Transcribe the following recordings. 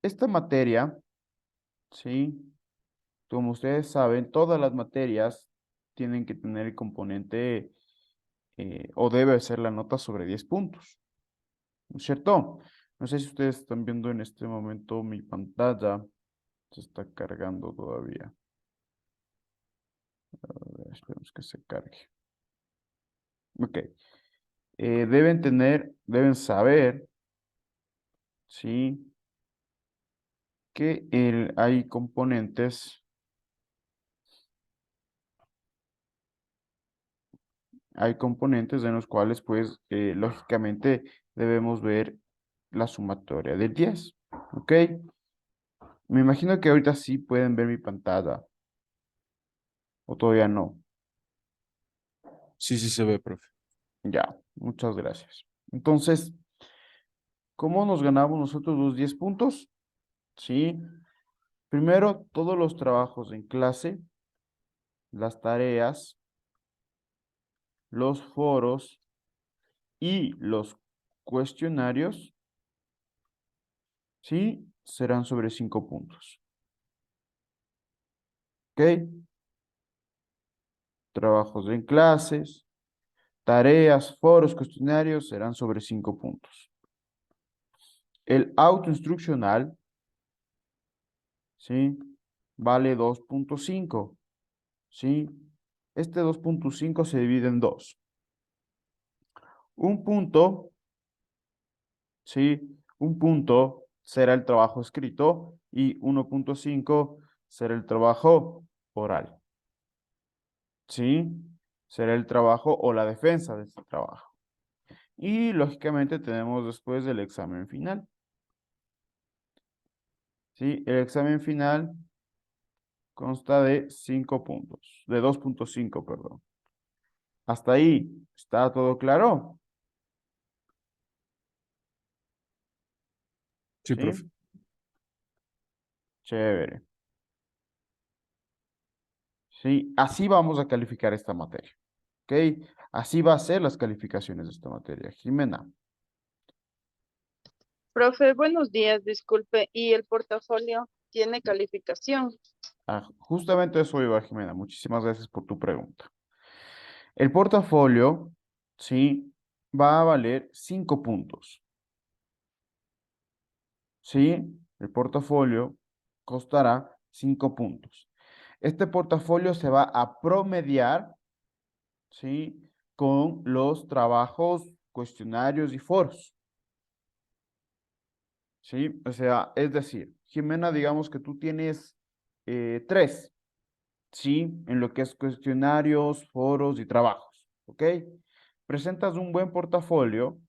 esta materia, ¿sí? Como ustedes saben, todas las materias tienen que tener el componente o debe ser la nota sobre 10 puntos, ¿no es cierto? No sé si ustedes están viendo en este momento mi pantalla. Se está cargando todavía. A ver, esperemos que se cargue. Ok. Deben saber, ¿sí? Que hay componentes en los cuales, pues, lógicamente debemos ver la sumatoria del 10. ¿Ok? Me imagino que ahorita sí pueden ver mi pantalla, o todavía no. Sí, sí se ve, profe. Ya, muchas gracias. Entonces, ¿cómo nos ganamos nosotros los 10 puntos? Sí. Primero, todos los trabajos en clase, las tareas, los foros y los cuestionarios, ¿sí? Serán sobre 5 puntos. ¿Ok? Trabajos en clases, tareas, foros, cuestionarios serán sobre 5 puntos. El autoinstruccional, ¿sí? Vale 2.5, ¿sí? Este 2.5 se divide en dos. Un punto, ¿sí? Un punto será el trabajo escrito y 1.5 será el trabajo oral, ¿sí? Será el trabajo o la defensa de este trabajo. Y lógicamente tenemos después el examen final, ¿sí? El examen final consta de 5 puntos, de 2.5, perdón. Hasta ahí, ¿está todo claro? Sí, ¿Sí? profe. Chévere. ¿Sí? Así vamos a calificar esta materia. ¿Ok? Así va a ser las calificaciones de esta materia. Jimena. Profe, buenos días, disculpe. ¿Y el portafolio tiene calificación? Justamente eso iba, Jimena. Muchísimas gracias por tu pregunta. El portafolio, ¿sí? Va a valer 5 puntos. ¿Sí? El portafolio costará 5 puntos. Este portafolio se va a promediar, ¿sí? Con los trabajos, cuestionarios y foros. ¿Sí? O sea, es decir, Jimena, digamos que tú tienes 3, ¿sí? En lo que es cuestionarios, foros y trabajos, ¿ok? Presentas un buen portafolio,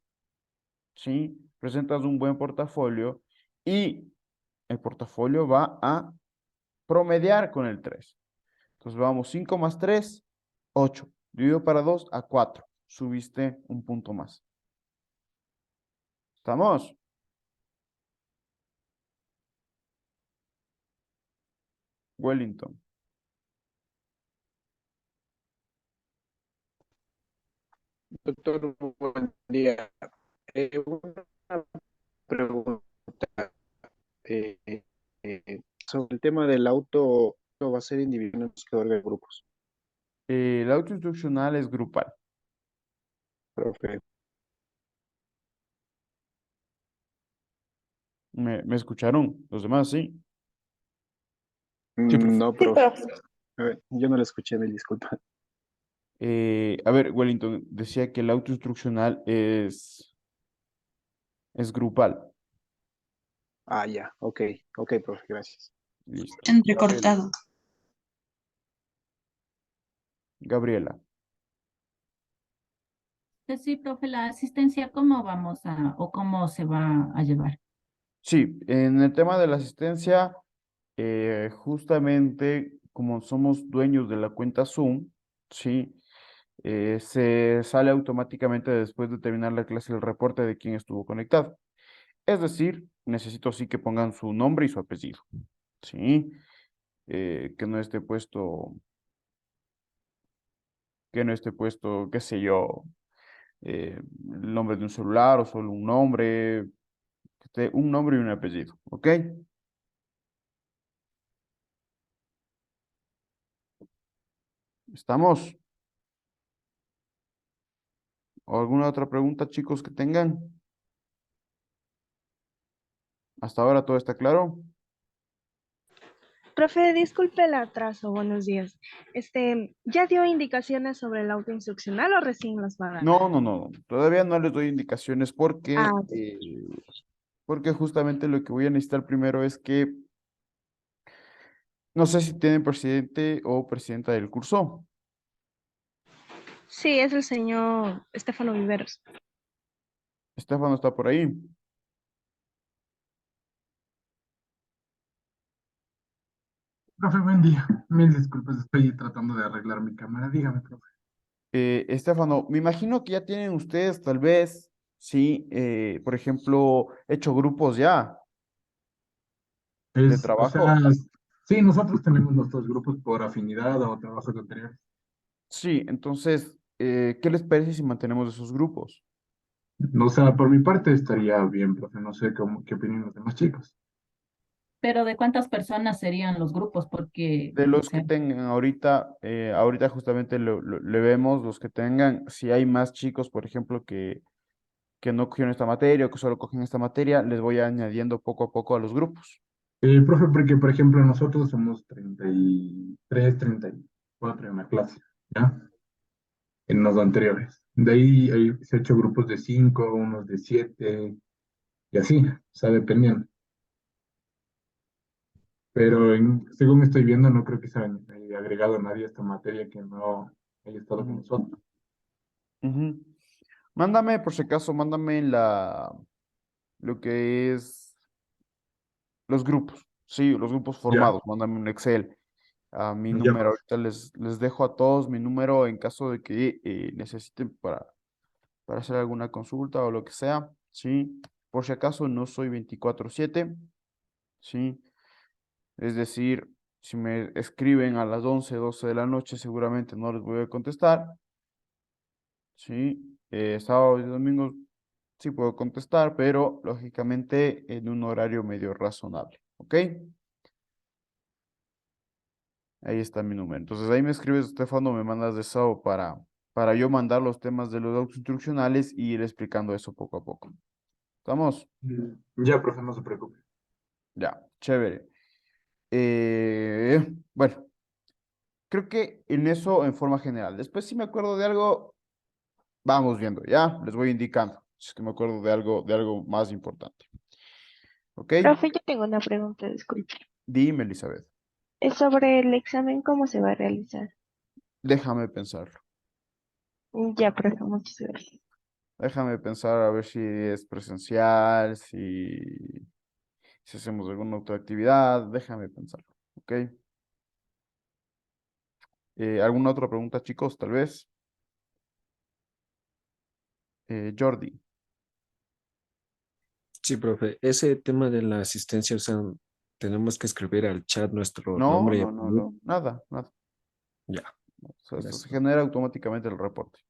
¿sí? Presentas un buen portafolio y el portafolio va a promediar con el 3. Entonces vamos 5 más 3, 8. Dividido para 2 a 4. Subiste un punto más. ¿Estamos? Wellington. Doctor, buen día. Una pregunta eh, sobre el tema del auto, ¿va a ser individual o de grupos? El auto instruccional es grupal. Profe. ¿Me escucharon? Los demás, sí. Sí, profe. No, Sí, profe. profe. A ver, yo no lo escuché, me disculpa. A ver, Wellington decía que el auto instruccional es grupal. Ah, ya, ok, ok, profe, gracias. Listo. Entrecortado. Gabriela. Sí, profe, la asistencia, ¿cómo vamos a, o cómo se va a llevar? Sí, en el tema de la asistencia, justamente como somos dueños de la cuenta Zoom, sí, se sale automáticamente después de terminar la clase el reporte de quién estuvo conectado. Es decir, necesito sí que pongan su nombre y su apellido, sí, que no esté puesto, qué sé yo, el nombre de un celular o solo un nombre, que esté un nombre y un apellido, ¿ok? ¿Estamos? ¿O alguna otra pregunta, chicos, que tengan? ¿Hasta ahora todo está claro? Profe, disculpe el atraso, buenos días. ¿Ya dio indicaciones sobre el auto instruccional o recién las va a dar? No. Todavía no les doy indicaciones Ah, porque justamente lo que voy a necesitar primero es que, no sé si tienen presidente o presidenta del curso. sí, es el señor Estefano Viveros. Estefano está por ahí. Profe, buen día. Mil disculpas, estoy tratando de arreglar mi cámara. Dígame, profe. Estefano, me imagino que ya tienen ustedes tal vez, sí, por ejemplo, hecho grupos ya de O sea, trabajo. sí, nosotros tenemos nuestros grupos por afinidad o trabajos anteriores. Sí, entonces, ¿qué les parece si mantenemos esos grupos? O sea, por mi parte estaría bien, profe. No sé qué opinan los demás chicos. Pero ¿de cuántas personas serían los grupos? Porque, De o los que sea, tengan ahorita, ahorita justamente le vemos los que tengan, si hay más chicos, por ejemplo, que no cogieron esta materia o que solo cogen esta materia, les voy añadiendo poco a poco a los grupos. Profe, porque por ejemplo nosotros somos 33, 34 en la clase, ¿ya? En los anteriores. De ahí se ha hecho grupos de 5, unos de 7 y así, o sea, dependiendo. Pero según estoy viendo, no creo que se haya agregado nadie a esta materia que no haya estado con Ujú, nosotros. ujú. Mándame, por si acaso, mándame lo que es los grupos, sí, los grupos Ya, formados, mándame un Excel. A mi ya, número, profe. ahorita les dejo a todos mi número en caso de que necesiten para hacer alguna consulta o lo que sea, ¿sí? Por si acaso no soy 24/7, ¿sí? Es decir, si me escriben a las 11 12 de la noche, seguramente no les voy a contestar, ¿sí? Sábados y domingos sí puedo contestar, pero lógicamente en un horario medio razonable, ¿ok? Ahí está mi número. Entonces ahí me escribes, Estefano, me mandas de SAO para yo mandar los temas de los autos instruccionales y ir explicando eso poco a poco. ¿Estamos? Ya, profe, no se preocupe. Ya, chévere. Bueno, creo que en eso en forma general. Después si me acuerdo de algo, vamos viendo, ¿ya? Les voy indicando. Si es que me acuerdo de algo más importante. ¿Ok? profe, yo tengo una pregunta, disculpe. Dime, Elizabeth. Es sobre el examen, ¿cómo se va a realizar? Déjame pensarlo. Ya, profe, muchas gracias. Déjame pensar a ver si es presencial, si hacemos alguna otra actividad. Déjame pensarlo. ¿Ok? ¿Alguna otra pregunta, chicos? Tal vez. Jordi. Sí, profe, ese tema de la asistencia, o sea, tenemos que escribir al chat nuestro No, nombre y no, no, apellido. no. Nada, nada. Ya, O sea, esto se gracias. genera automáticamente el reporte.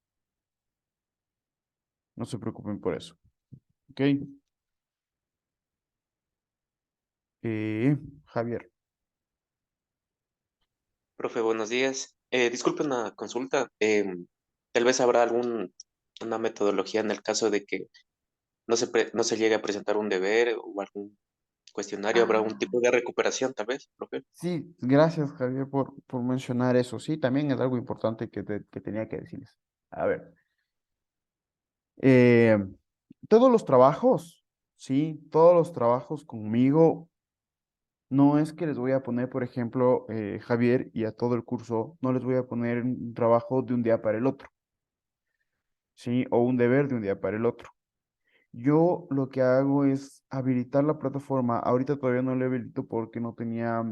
No se preocupen por eso. ¿Ok? Javier. Profe, buenos días. Disculpe una consulta. Tal vez habrá una metodología en el caso de que no se llegue a presentar un deber o algún cuestionario. ¿Habrá un Ah, tipo de recuperación, tal vez, profe? sí, gracias, Javier, por mencionar eso. Sí, también es algo importante que tenía que decirles. A ver, eh, todos los trabajos, sí, todos los trabajos conmigo, no es que les voy a poner, por ejemplo, Javier, y a todo el curso, no les voy a poner un trabajo de un día para el otro, sí, o un deber de un día para el otro. Yo lo que hago es habilitar la plataforma. Ahorita todavía no la habilito porque no tenía,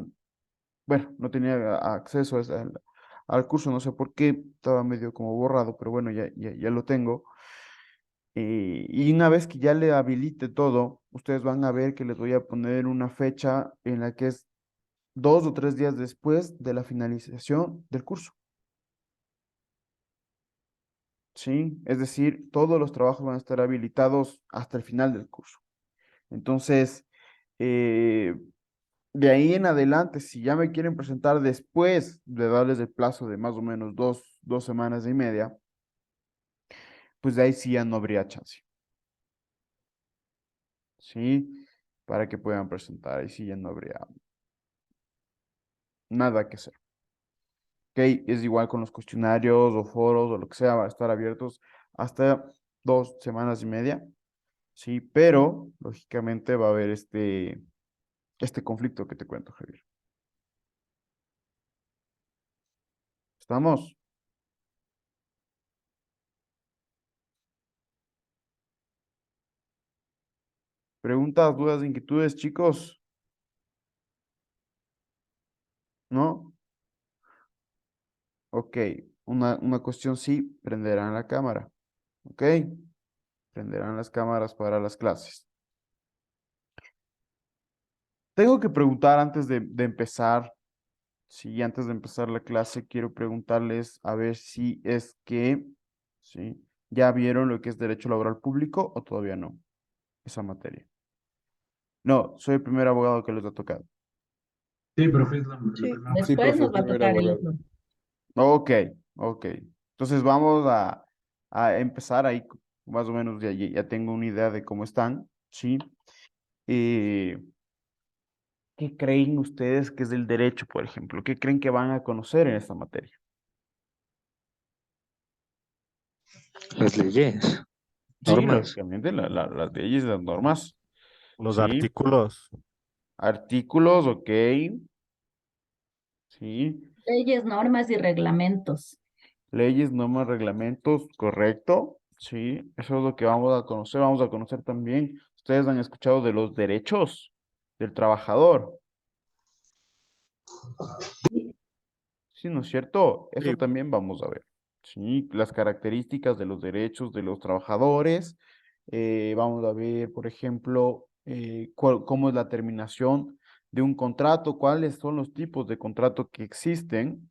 bueno, no tenía acceso al curso, no sé por qué, estaba medio como borrado, pero bueno, ya lo tengo. Y una vez que ya le habilite todo, ustedes van a ver que les voy a poner una fecha en la que es 2 o 3 días después de la finalización del curso. ¿Sí? Es decir, todos los trabajos van a estar habilitados hasta el final del curso. Entonces, de ahí en adelante, si ya me quieren presentar después de darles el plazo de más o menos dos semanas y media, pues de ahí sí ya no habría chance. ¿Sí? Para que puedan presentar, ahí sí ya no habría nada que hacer. ¿Ok? Es igual con los cuestionarios o foros o lo que sea, va a estar abiertos hasta 2 semanas y media. Sí, pero lógicamente va a haber este conflicto que te cuento, Javier. ¿Estamos? ¿Preguntas, dudas, inquietudes, chicos? ¿No? Ok, una cuestión sí, prenderán la cámara. ¿Ok? Prenderán las cámaras para las clases. Tengo que preguntar antes de empezar, sí, antes de empezar la clase, quiero preguntarles a ver si es que, sí, ya vieron lo que es derecho laboral público o todavía no, esa materia. No, soy el primer abogado que les ha tocado. Sí, profe, es la Sí. primera. Sí, Después profe, nos va a primer tocar el abogado. otro. Ok, ok. Entonces vamos a empezar ahí, más o menos de allí. Ya tengo una idea de cómo están, ¿sí? Eh, ¿Qué creen ustedes que es el derecho, por ejemplo? ¿Qué creen que van a conocer en esta materia? Las leyes, Sí, normas. lógicamente, las leyes, las normas, Los ¿sí? artículos. Artículos, ok, ¿sí? Leyes, normas y reglamentos. Leyes, normas, reglamentos, correcto, ¿sí? Eso es lo que vamos a conocer. Vamos a conocer también, ustedes han escuchado de los derechos del trabajador, ¿sí? ¿No es cierto? Eso Sí, también vamos a ver, ¿sí? Las características de los derechos de los trabajadores. Vamos a ver, por ejemplo, cómo es la terminación de un contrato, cuáles son los tipos de contrato que existen,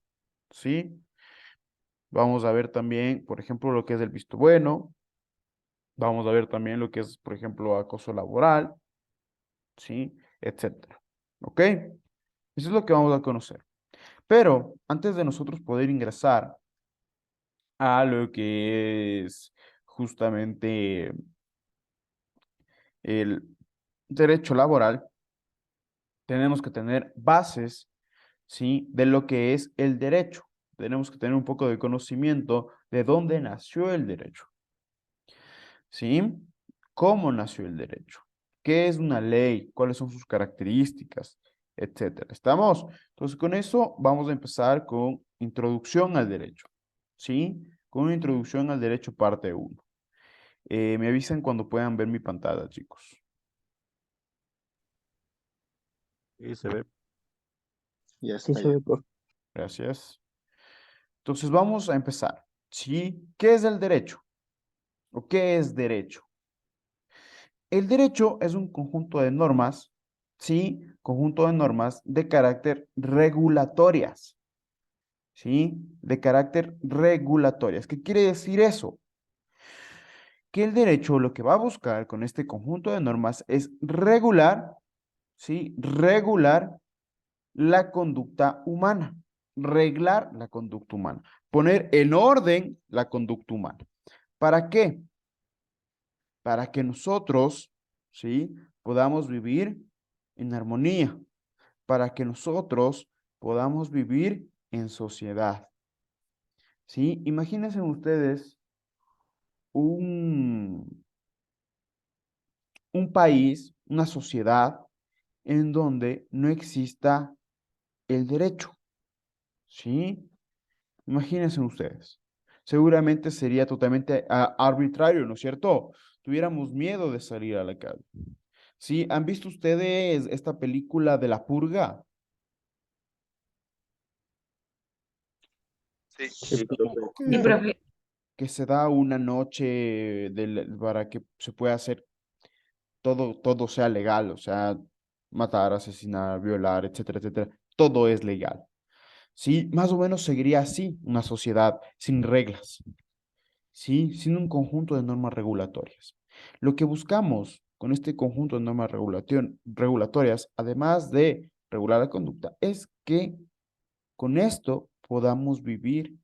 ¿sí? Vamos a ver también, por ejemplo, lo que es el visto bueno. Vamos a ver también lo que es, por ejemplo, acoso laboral, ¿sí? Etcétera. ¿Ok? Eso es lo que vamos a conocer. Pero antes de nosotros poder ingresar a lo que es justamente el derecho laboral, tenemos que tener bases, ¿sí? De lo que es el derecho. Tenemos que tener un poco de conocimiento de dónde nació el derecho, ¿sí? ¿Cómo nació el derecho? ¿Qué es una ley? ¿Cuáles son sus características? Etcétera. ¿Estamos? Entonces, con eso vamos a empezar con introducción al derecho, ¿sí? Con una introducción al derecho parte 1. Me avisan cuando puedan ver mi pantalla, chicos. sí, se ve. Ya Sí, está se ya. ve, profe. Gracias. Entonces, vamos a empezar, ¿sí? ¿Qué es el derecho? ¿O qué es derecho? El derecho es un conjunto de normas, ¿sí? Conjunto de normas de carácter regulatorias, ¿sí? De carácter regulatorias. ¿Qué quiere decir eso? Que el derecho lo que va a buscar con este conjunto de normas es regular, ¿sí? Regular la conducta humana, reglar la conducta humana, poner en orden la conducta humana. ¿Para qué? Para que nosotros, ¿sí? Podamos vivir en armonía, para que nosotros podamos vivir en sociedad, ¿sí? Imagínense ustedes un, un país, una sociedad en donde no exista el derecho, ¿sí? Imagínense ustedes. Seguramente sería totalmente arbitrario, ¿no es cierto? Tuviéramos miedo de salir a la calle. ¿Sí? ¿Han visto ustedes esta película de La Purga? Sí, profe. Sí, No. profe. Que se da una noche para que se pueda hacer todo sea legal, o sea, matar, asesinar, violar, etcétera, etcétera. Todo es legal. ¿Sí? Más o menos seguiría así una sociedad sin reglas, ¿sí? Sin un conjunto de normas regulatorias. Lo que buscamos con este conjunto de normas regulatorias, además de regular la conducta, es que con esto podamos vivir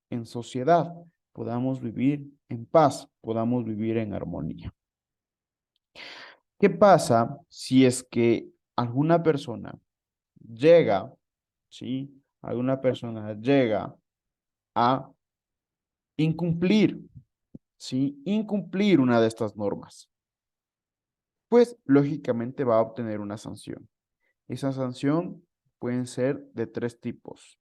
en sociedad, podamos vivir en paz, podamos vivir en armonía. ¿Qué pasa si es que alguna persona llega, ¿sí? Alguna persona llega a incumplir, ¿sí? Incumplir una de estas normas? Pues lógicamente va a obtener una sanción. Esa sanción pueden ser de tres tipos.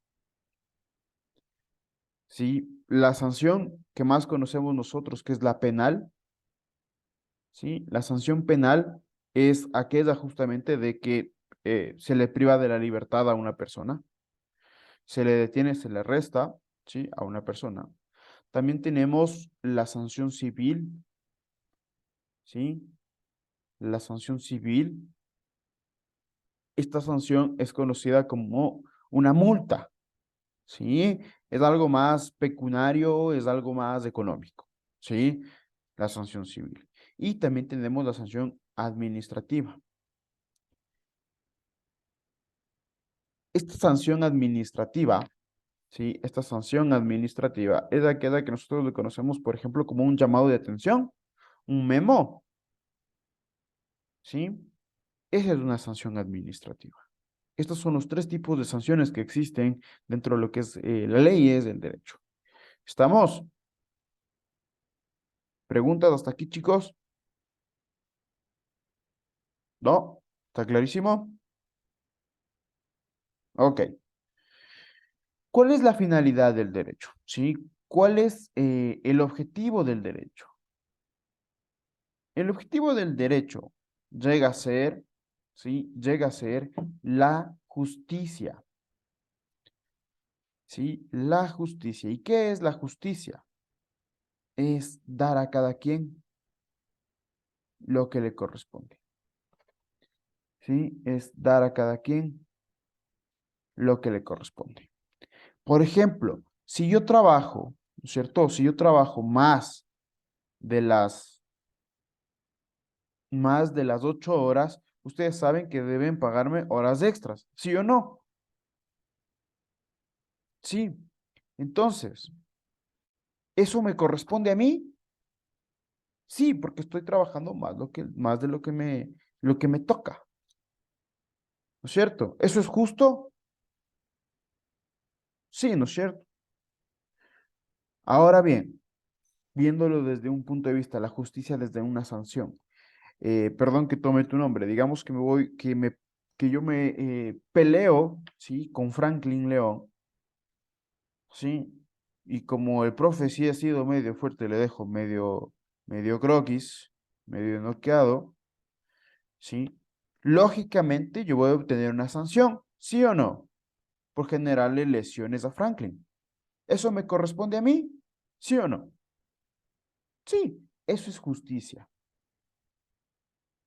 ¿Sí? La sanción que más conocemos nosotros, que es la penal, ¿sí? La sanción penal es aquella justamente de que se le priva de la libertad a una persona, se le detiene, se le arresta, ¿sí? A una persona. También tenemos la sanción civil, ¿sí? La sanción civil. Esta sanción es conocida como una multa, ¿sí? Es algo más pecuniario, es algo más económico, ¿sí? La sanción civil. Y también tenemos la sanción administrativa. Esta sanción administrativa, ¿sí? Esta sanción administrativa es aquella que nosotros le conocemos, por ejemplo, como un llamado de atención, un memo, ¿sí? Esa es una sanción administrativa. Estos son los tres tipos de sanciones que existen dentro de lo que es la ley y es el derecho. ¿Estamos? ¿Preguntas hasta aquí, chicos? ¿No? ¿Está clarísimo? Ok. ¿Cuál es la finalidad del derecho? ¿Sí? ¿Cuál es el objetivo del derecho? El objetivo del derecho llega a ser, ¿sí? Llega a ser la justicia. ¿Sí? La justicia. ¿Y qué es la justicia? Es dar a cada quien lo que le corresponde. ¿Sí? Es dar a cada quien lo que le corresponde. Por ejemplo, si yo trabajo, ¿no es cierto? Si yo trabajo de las, más de las 8 horas, ustedes saben que deben pagarme horas extras, ¿sí o no? Sí. Entonces, ¿eso me corresponde a mí? Sí, porque estoy trabajando más de lo que me toca. ¿No es cierto? ¿Eso es justo? Sí, ¿no es cierto? Ahora bien, viéndolo desde un punto de vista, la justicia desde una sanción. Perdón que tome tu nombre, digamos que que yo me peleo, ¿sí? Con Franklin León, ¿sí? Y como el profe sí ha sido medio fuerte, le dejo medio croquis, medio noqueado, ¿sí? Lógicamente yo voy a obtener una sanción, ¿sí o no? Por generarle lesiones a Franklin. ¿Eso me corresponde a mí? ¿Sí o no? Sí, eso es justicia.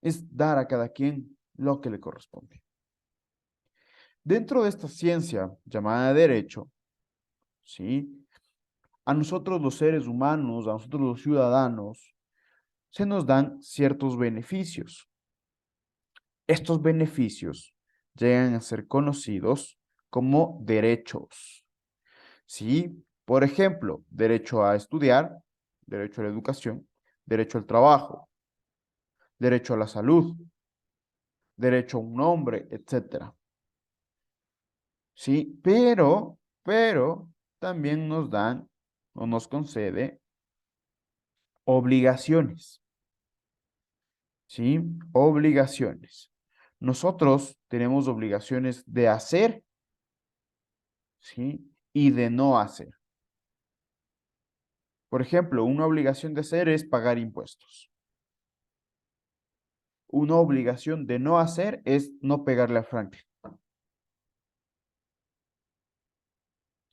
Es dar a cada quien lo que le corresponde. Dentro de esta ciencia llamada derecho, ¿sí? A nosotros los seres humanos, a nosotros los ciudadanos, se nos dan ciertos beneficios. Estos beneficios llegan a ser conocidos como derechos, ¿sí? Por ejemplo, derecho a estudiar, derecho a la educación, derecho al trabajo, derecho a la salud, derecho a un nombre, etcétera. ¿Sí? Pero también nos dan o nos concede obligaciones, ¿sí? Obligaciones. Nosotros tenemos obligaciones de hacer, ¿sí? Y de no hacer. Por ejemplo, una obligación de hacer es pagar impuestos. Una obligación de no hacer es no pegarle a Franklin.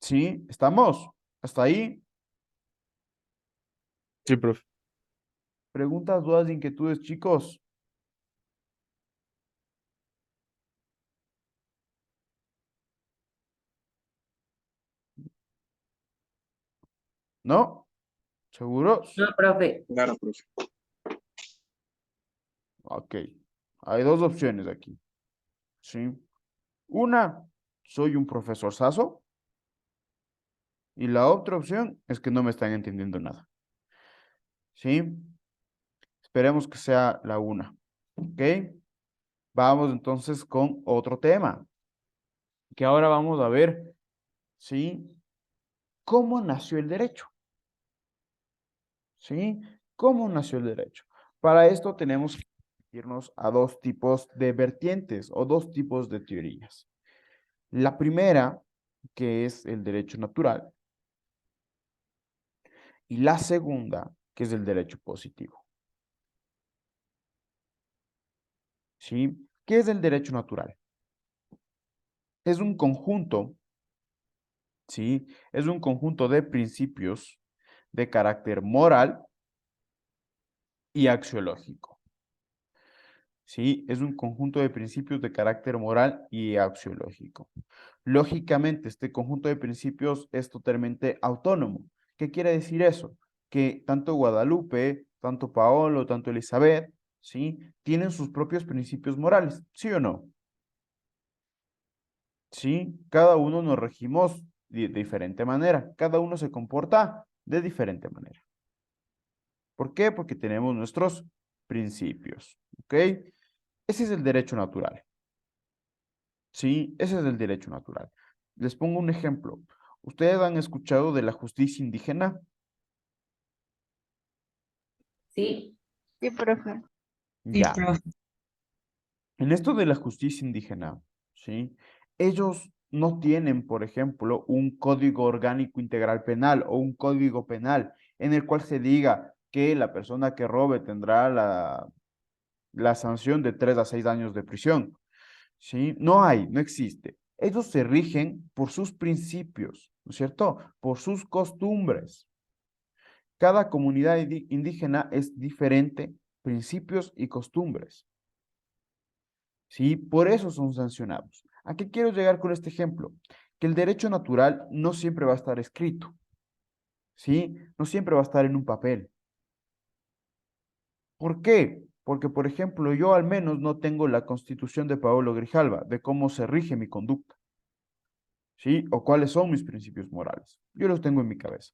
¿Sí? ¿Estamos? ¿Hasta ahí? Sí, profe. ¿Preguntas, dudas, inquietudes, chicos? ¿No? ¿Seguros? Claro, profe. Ok. Hay dos opciones aquí. ¿Sí? Una, soy un profesor saso. Y la otra opción es que no me están entendiendo nada. ¿Sí? Esperemos que sea la una. ¿Ok? Vamos entonces con otro tema. Que ahora vamos a ver, ¿sí? ¿Cómo nació el derecho? ¿Sí? ¿Cómo nació el derecho? Para esto tenemos que irnos a dos tipos de vertientes o dos tipos de teorías. La primera, que es el derecho natural, y la segunda, que es el derecho positivo. ¿Sí? ¿Qué es el derecho natural? Es un conjunto, ¿sí? Es un conjunto de principios de carácter moral y axiológico. ¿Sí? Es un conjunto de principios de carácter moral y axiológico. Lógicamente, este conjunto de principios es totalmente autónomo. ¿Qué quiere decir eso? Que tanto Guadalupe, tanto Paolo, tanto Elizabeth, ¿sí? Tienen sus propios principios morales, ¿sí o no? ¿Sí? Cada uno nos regimos de diferente manera, cada uno se comporta de diferente manera. ¿Por qué? Porque tenemos nuestros principios, ¿ok? Ese es el derecho natural. Sí, ese es el derecho natural. Les pongo un ejemplo. ¿Ustedes han escuchado de la justicia indígena? Sí, Sí, profe. Ya. En esto de la justicia indígena, ¿sí? Ellos no tienen, por ejemplo, un código orgánico integral penal o un código penal en el cual se diga que la persona que robe tendrá la sanción de 3 a 6 años de prisión. ¿Sí? No hay, no existe. Ellos se rigen por sus principios, ¿no es cierto? Por sus costumbres. Cada comunidad indígena es diferente, principios y costumbres. ¿Sí? Por eso son sancionados. ¿A qué quiero llegar con este ejemplo? Que el derecho natural no siempre va a estar escrito, ¿sí? No siempre va a estar en un papel. ¿Por qué? Porque, por ejemplo, yo al menos no tengo la constitución de Paolo Grijalva, de cómo se rige mi conducta. ¿Sí? O cuáles son mis principios morales. Yo los tengo en mi cabeza.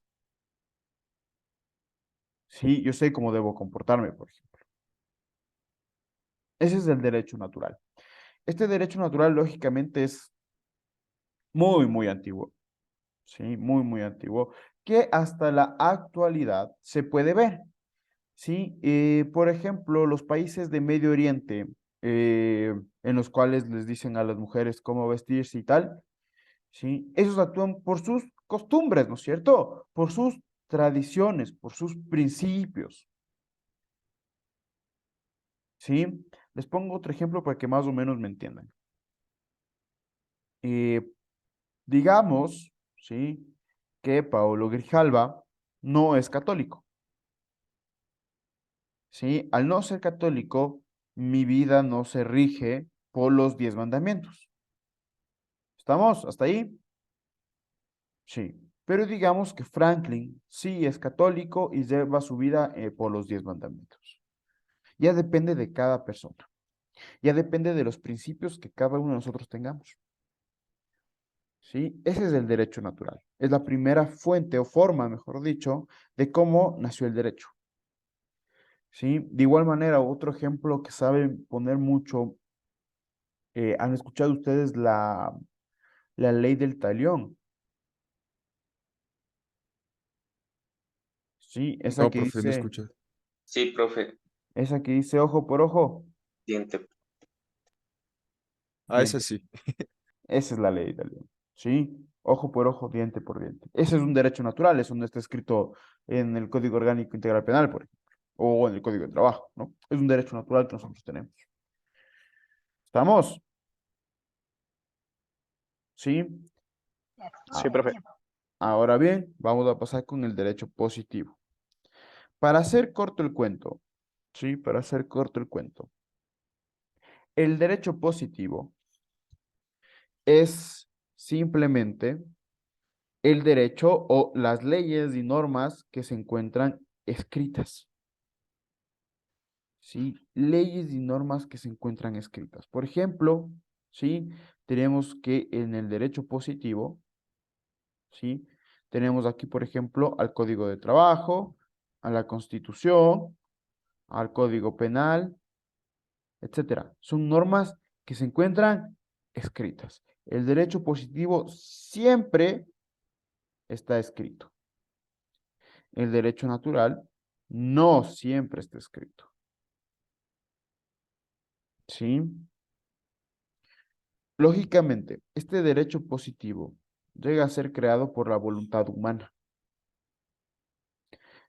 ¿Sí? Yo sé cómo debo comportarme, por ejemplo. Ese es el derecho natural. Este derecho natural, lógicamente, es muy, muy antiguo. ¿Sí? Muy, muy antiguo. Que hasta la actualidad se puede ver. ¿Sí? Por ejemplo, los países de Medio Oriente, en los cuales les dicen a las mujeres cómo vestirse y tal, ¿sí? Esos actúan por sus costumbres, ¿no es cierto? Por sus tradiciones, por sus principios, ¿sí? Les pongo otro ejemplo para que más o menos me entiendan. Eh, digamos, ¿sí? Que Paolo Grijalva no es católico, ¿sí? Al no ser católico, mi vida no se rige por los 10 mandamientos. ¿Estamos? ¿Hasta ahí? Sí. Pero digamos que Franklin sí es católico y lleva su vida por los 10 mandamientos. Ya depende de cada persona. Ya depende de los principios que cada uno de nosotros tengamos. ¿Sí? Ese es el derecho natural. Es la primera fuente o forma, mejor dicho, de cómo nació el derecho. ¿Sí? De igual manera, otro ejemplo que saben poner mucho, ¿han escuchado ustedes la ley del talión? Sí, No, profe, no escuché. Sí, profe, esa que dice ojo por ojo, diente. Ah, esa diente. sí. Esa es la ley del talión. ¿Sí? Ojo por ojo, diente por diente. Ese es un derecho natural, eso no está escrito en el Código Orgánico Integral Penal, por ejemplo, o en el Código de Trabajo, ¿no? Es un derecho natural que nosotros tenemos. ¿Estamos? ¿Sí? Sí, Ah, profe. ahora bien, vamos a pasar con el derecho positivo. Para hacer corto el cuento, ¿sí? Para hacer corto el cuento, el derecho positivo es simplemente el derecho o las leyes y normas que se encuentran escritas. ¿sí? Leyes y normas que se encuentran escritas. Por ejemplo, ¿sí? Tenemos que en el derecho positivo, ¿sí? Tenemos aquí, por ejemplo, al Código de Trabajo, a la Constitución, al Código Penal, etcétera. Son normas que se encuentran escritas. El derecho positivo siempre está escrito. El derecho natural no siempre está escrito. ¿Sí? Lógicamente, este derecho positivo llega a ser creado por la voluntad humana.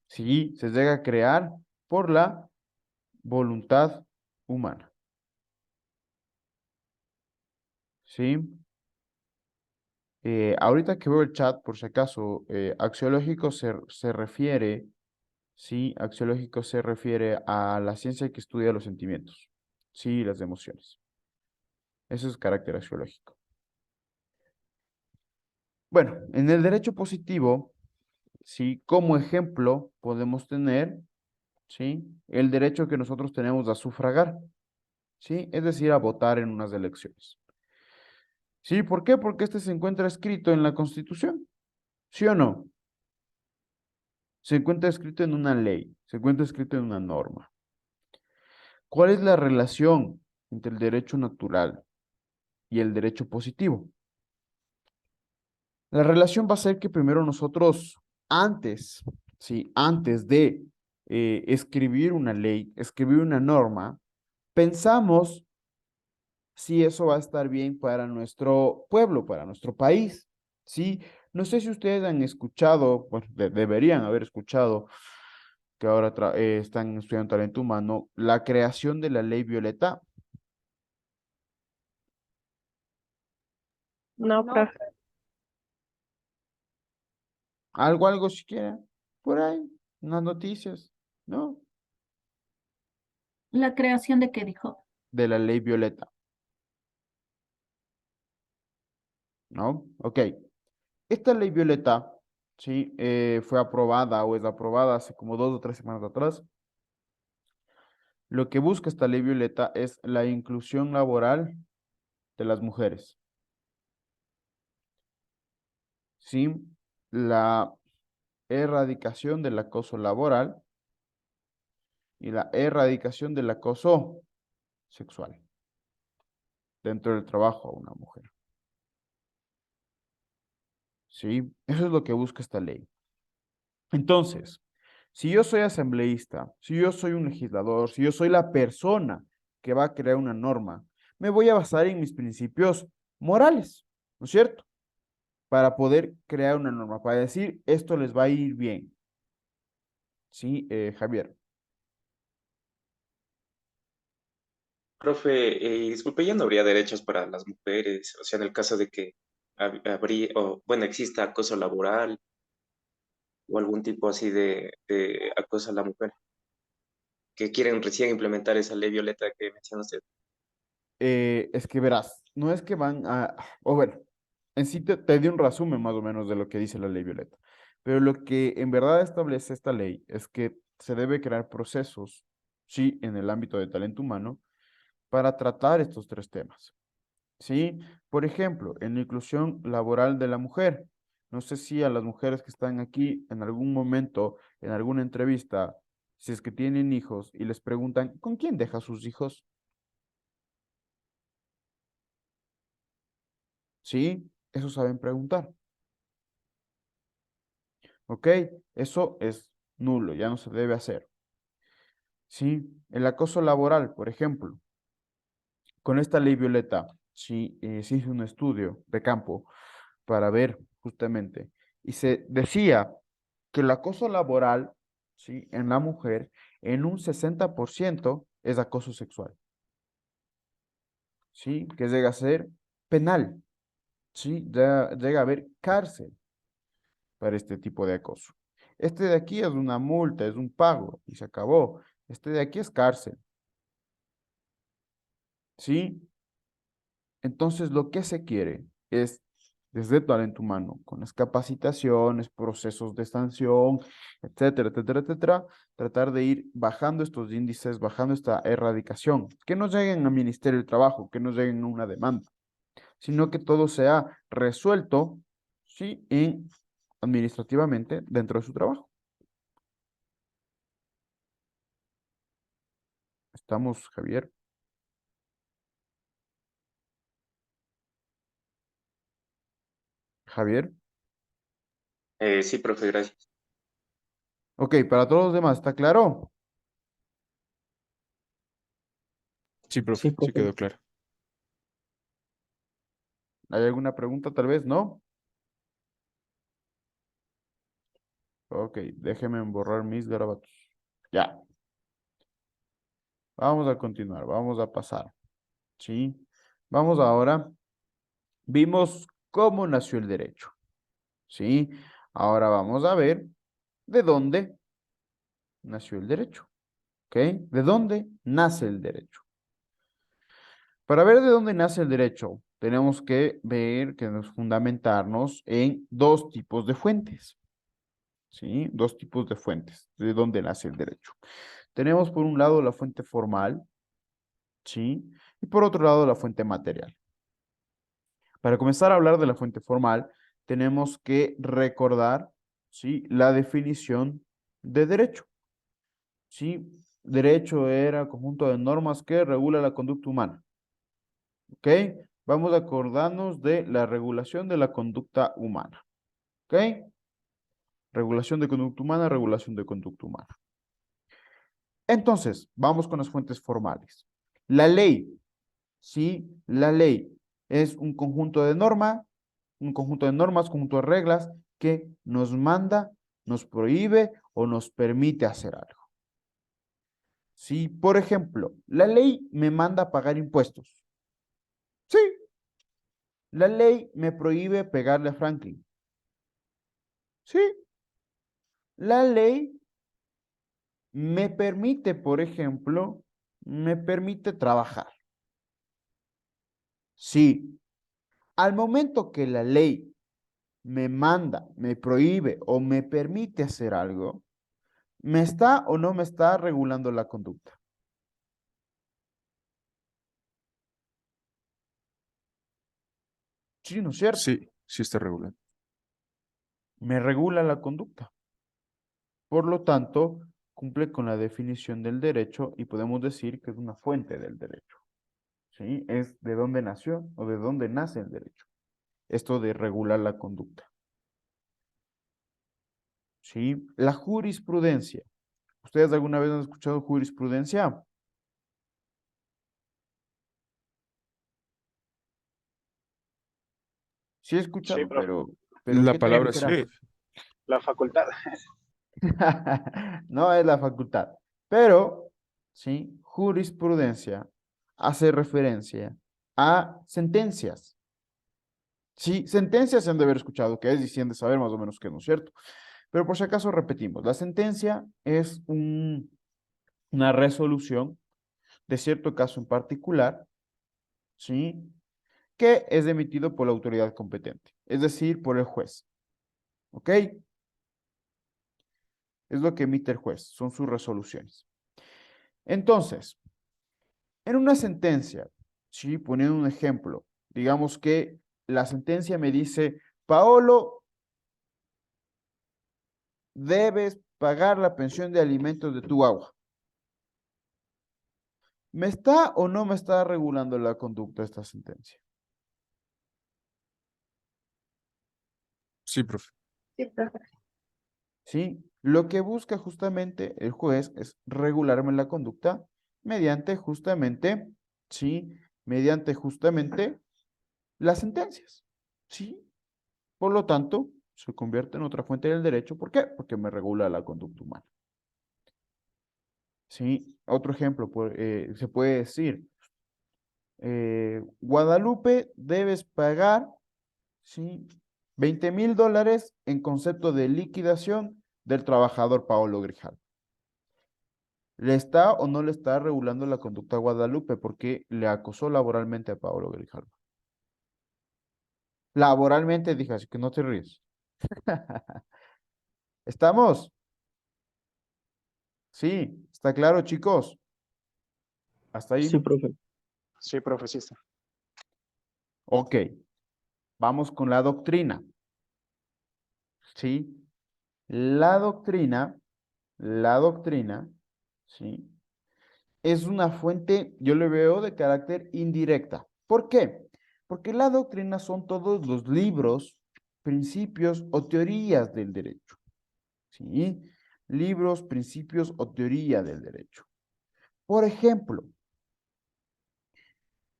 Sí, se llega a crear por la voluntad humana. ¿Sí? Ahorita que veo el chat, por si acaso, axiológico se refiere, sí, axiológico se refiere a la ciencia que estudia los sentimientos, sí, las emociones. Eso es carácter axiológico. Bueno, en el derecho positivo, sí, como ejemplo podemos tener, sí, el derecho que nosotros tenemos a sufragar, sí, es decir, a votar en unas elecciones. ¿Sí? ¿Por qué? Porque este se encuentra escrito en la Constitución, ¿sí o no? Se encuentra escrito en una ley, se encuentra escrito en una norma. ¿Cuál es la relación entre el derecho natural y el derecho positivo? La relación va a ser que primero nosotros, antes, sí, antes de escribir una ley, escribir una norma, pensamos si eso va a estar bien para nuestro pueblo, para nuestro país, ¿sí? No sé si ustedes han escuchado, bueno, deberían haber escuchado, que ahora están estudiando talento humano, la creación de la ley Violeta. No, profe. Algo siquiera, por ahí, en las noticias, ¿no? ¿La creación de qué dijo? De la ley Violeta, ¿no? Ok. Esta ley Violeta, sí, fue aprobada o es aprobada hace como 2 o 3 semanas atrás. Lo que busca esta ley Violeta es la inclusión laboral de las mujeres, ¿sí? La erradicación del acoso laboral y la erradicación del acoso sexual dentro del trabajo a una mujer. ¿Sí? Eso es lo que busca esta ley. Entonces, si yo soy asambleísta, si yo soy un legislador, si yo soy la persona que va a crear una norma, me voy a basar en mis principios morales, ¿no es cierto? Para poder crear una norma, para decir, esto les va a ir bien. ¿Sí, Javier? Profe, disculpe, ya no habría derechos para las mujeres, o sea, en el caso de que habría, o bueno, exista acoso laboral o algún tipo así de acoso a la mujer, que quieren recién implementar esa ley violeta que menciona usted. Es que verás, no es que van a, o bueno, en sí te di un resumen más o menos de lo que dice la ley Violeta, pero lo que en verdad establece esta ley es que se debe crear procesos, sí, en el ámbito de talento humano, para tratar estos 3 temas, ¿sí? Por ejemplo, en la inclusión laboral de la mujer. No sé si a las mujeres que están aquí en algún momento, en alguna entrevista, si es que tienen hijos y les preguntan, ¿con quién deja sus hijos? ¿Sí? Eso saben preguntar. ¿Ok? Eso es nulo, ya no se debe hacer. ¿Sí? El acoso laboral, por ejemplo, con esta ley Violeta, sí, se hizo un estudio de campo para ver justamente, y se decía que el acoso laboral, ¿sí? En la mujer, en un 60% es acoso sexual, ¿sí? Que llega a ser penal, ¿sí? Llega a haber cárcel para este tipo de acoso. Este de aquí es una multa, es un pago y se acabó. Este de aquí es cárcel, ¿sí? Entonces lo que se quiere es desde talento humano, con las capacitaciones, procesos de sanción, etcétera, etcétera, etcétera, tratar de ir bajando estos índices, bajando esta erradicación, que no lleguen al Ministerio del Trabajo, que no lleguen a una demanda, sino que todo sea resuelto, ¿sí? Administrativamente dentro de su trabajo. ¿Estamos, Javier? Javier. Sí, profe, gracias. Ok, para todos los demás, ¿está claro? Sí, profe, Sí, sí profe. quedó claro. ¿Hay alguna pregunta tal vez? ¿No? Ok, déjenme borrar mis garabatos. Ya. Vamos a continuar, vamos a pasar. ¿Sí? Vamos ahora. Vimos cómo nació el derecho. ¿Sí? Ahora vamos a ver de dónde nació el derecho. ¿Ok? ¿De dónde nace el derecho? Para ver de dónde nace el derecho, tenemos que ver, que nos fundamentarnos en dos tipos de fuentes. ¿Sí? Dos tipos de fuentes de dónde nace el derecho. Tenemos por un lado la fuente formal, ¿sí? Y por otro lado la fuente material. Para comenzar a hablar de la fuente formal, tenemos que recordar, ¿sí? La definición de derecho. ¿Sí? Derecho era conjunto de normas que regula la conducta humana. ¿Ok? Vamos a acordarnos de la regulación de la conducta humana. ¿Ok? Regulación de conducta humana, regulación de conducta humana. Entonces, vamos con las fuentes formales. La ley, ¿sí? La ley es un conjunto de normas, conjunto de reglas que nos manda, nos prohíbe o nos permite hacer algo. ¿Sí? Por ejemplo, la ley me manda a pagar impuestos. Sí. La ley me prohíbe pegarle a Franklin. Sí. La ley me permite, por ejemplo, me permite trabajar. Sí. Al momento que la ley me manda, me prohíbe o me permite hacer algo, ¿me está o no me está regulando la conducta? Sí, ¿no es cierto? Sí, sí está regulado. Me regula la conducta. Por lo tanto, cumple con la definición del derecho y podemos decir que es una fuente del derecho. ¿Sí? Es de dónde nació o de dónde nace el derecho. Esto de regular la conducta. ¿Sí? La jurisprudencia. ¿Ustedes alguna vez han escuchado jurisprudencia? Sí he escuchado, Sí, profe. pero La ¿qué tiempo palabra sí, será? profe. La facultad. No es la facultad, pero sí, jurisprudencia hace referencia a sentencias. Sí, sentencias se han de haber escuchado, que es diciendo saber más o menos que no es cierto. Pero por si acaso repetimos, la sentencia es una resolución de cierto caso en particular, ¿sí? Que es emitido por la autoridad competente, es decir, por el juez. ¿Ok? Es lo que emite el juez, son sus resoluciones. Entonces, en una sentencia, ¿sí? Poniendo un ejemplo, digamos que la sentencia me dice, Paolo, debes pagar la pensión de alimentos de tu agua. ¿Me está o no me está regulando la conducta esta sentencia? Sí, profe. Sí, profe. ¿Sí? Lo que busca justamente el juez es regularme la conducta mediante justamente, ¿sí? Mediante justamente las sentencias, ¿sí? Por lo tanto, se convierte en otra fuente del derecho. ¿Por qué? Porque me regula la conducta humana. ¿Sí? Otro ejemplo, se puede decir, Guadalupe, debes pagar, ¿sí? $20,000 en concepto de liquidación del trabajador Paolo Grijalva. ¿Le está o no le está regulando la conducta a Guadalupe porque le acosó laboralmente a Paolo Grijalva? Laboralmente dije, así que no te ríes. ¿Estamos? Sí, ¿está claro, chicos? ¿Hasta ahí? Sí, profe. Sí, profe, sí está. Ok, vamos con la doctrina. ¿Sí? La doctrina, ¿sí? Es una fuente, yo le veo de carácter indirecta. ¿Por qué? Porque la doctrina son todos los libros, principios o teorías del derecho. ¿Sí? Libros, principios o teoría del derecho. Por ejemplo,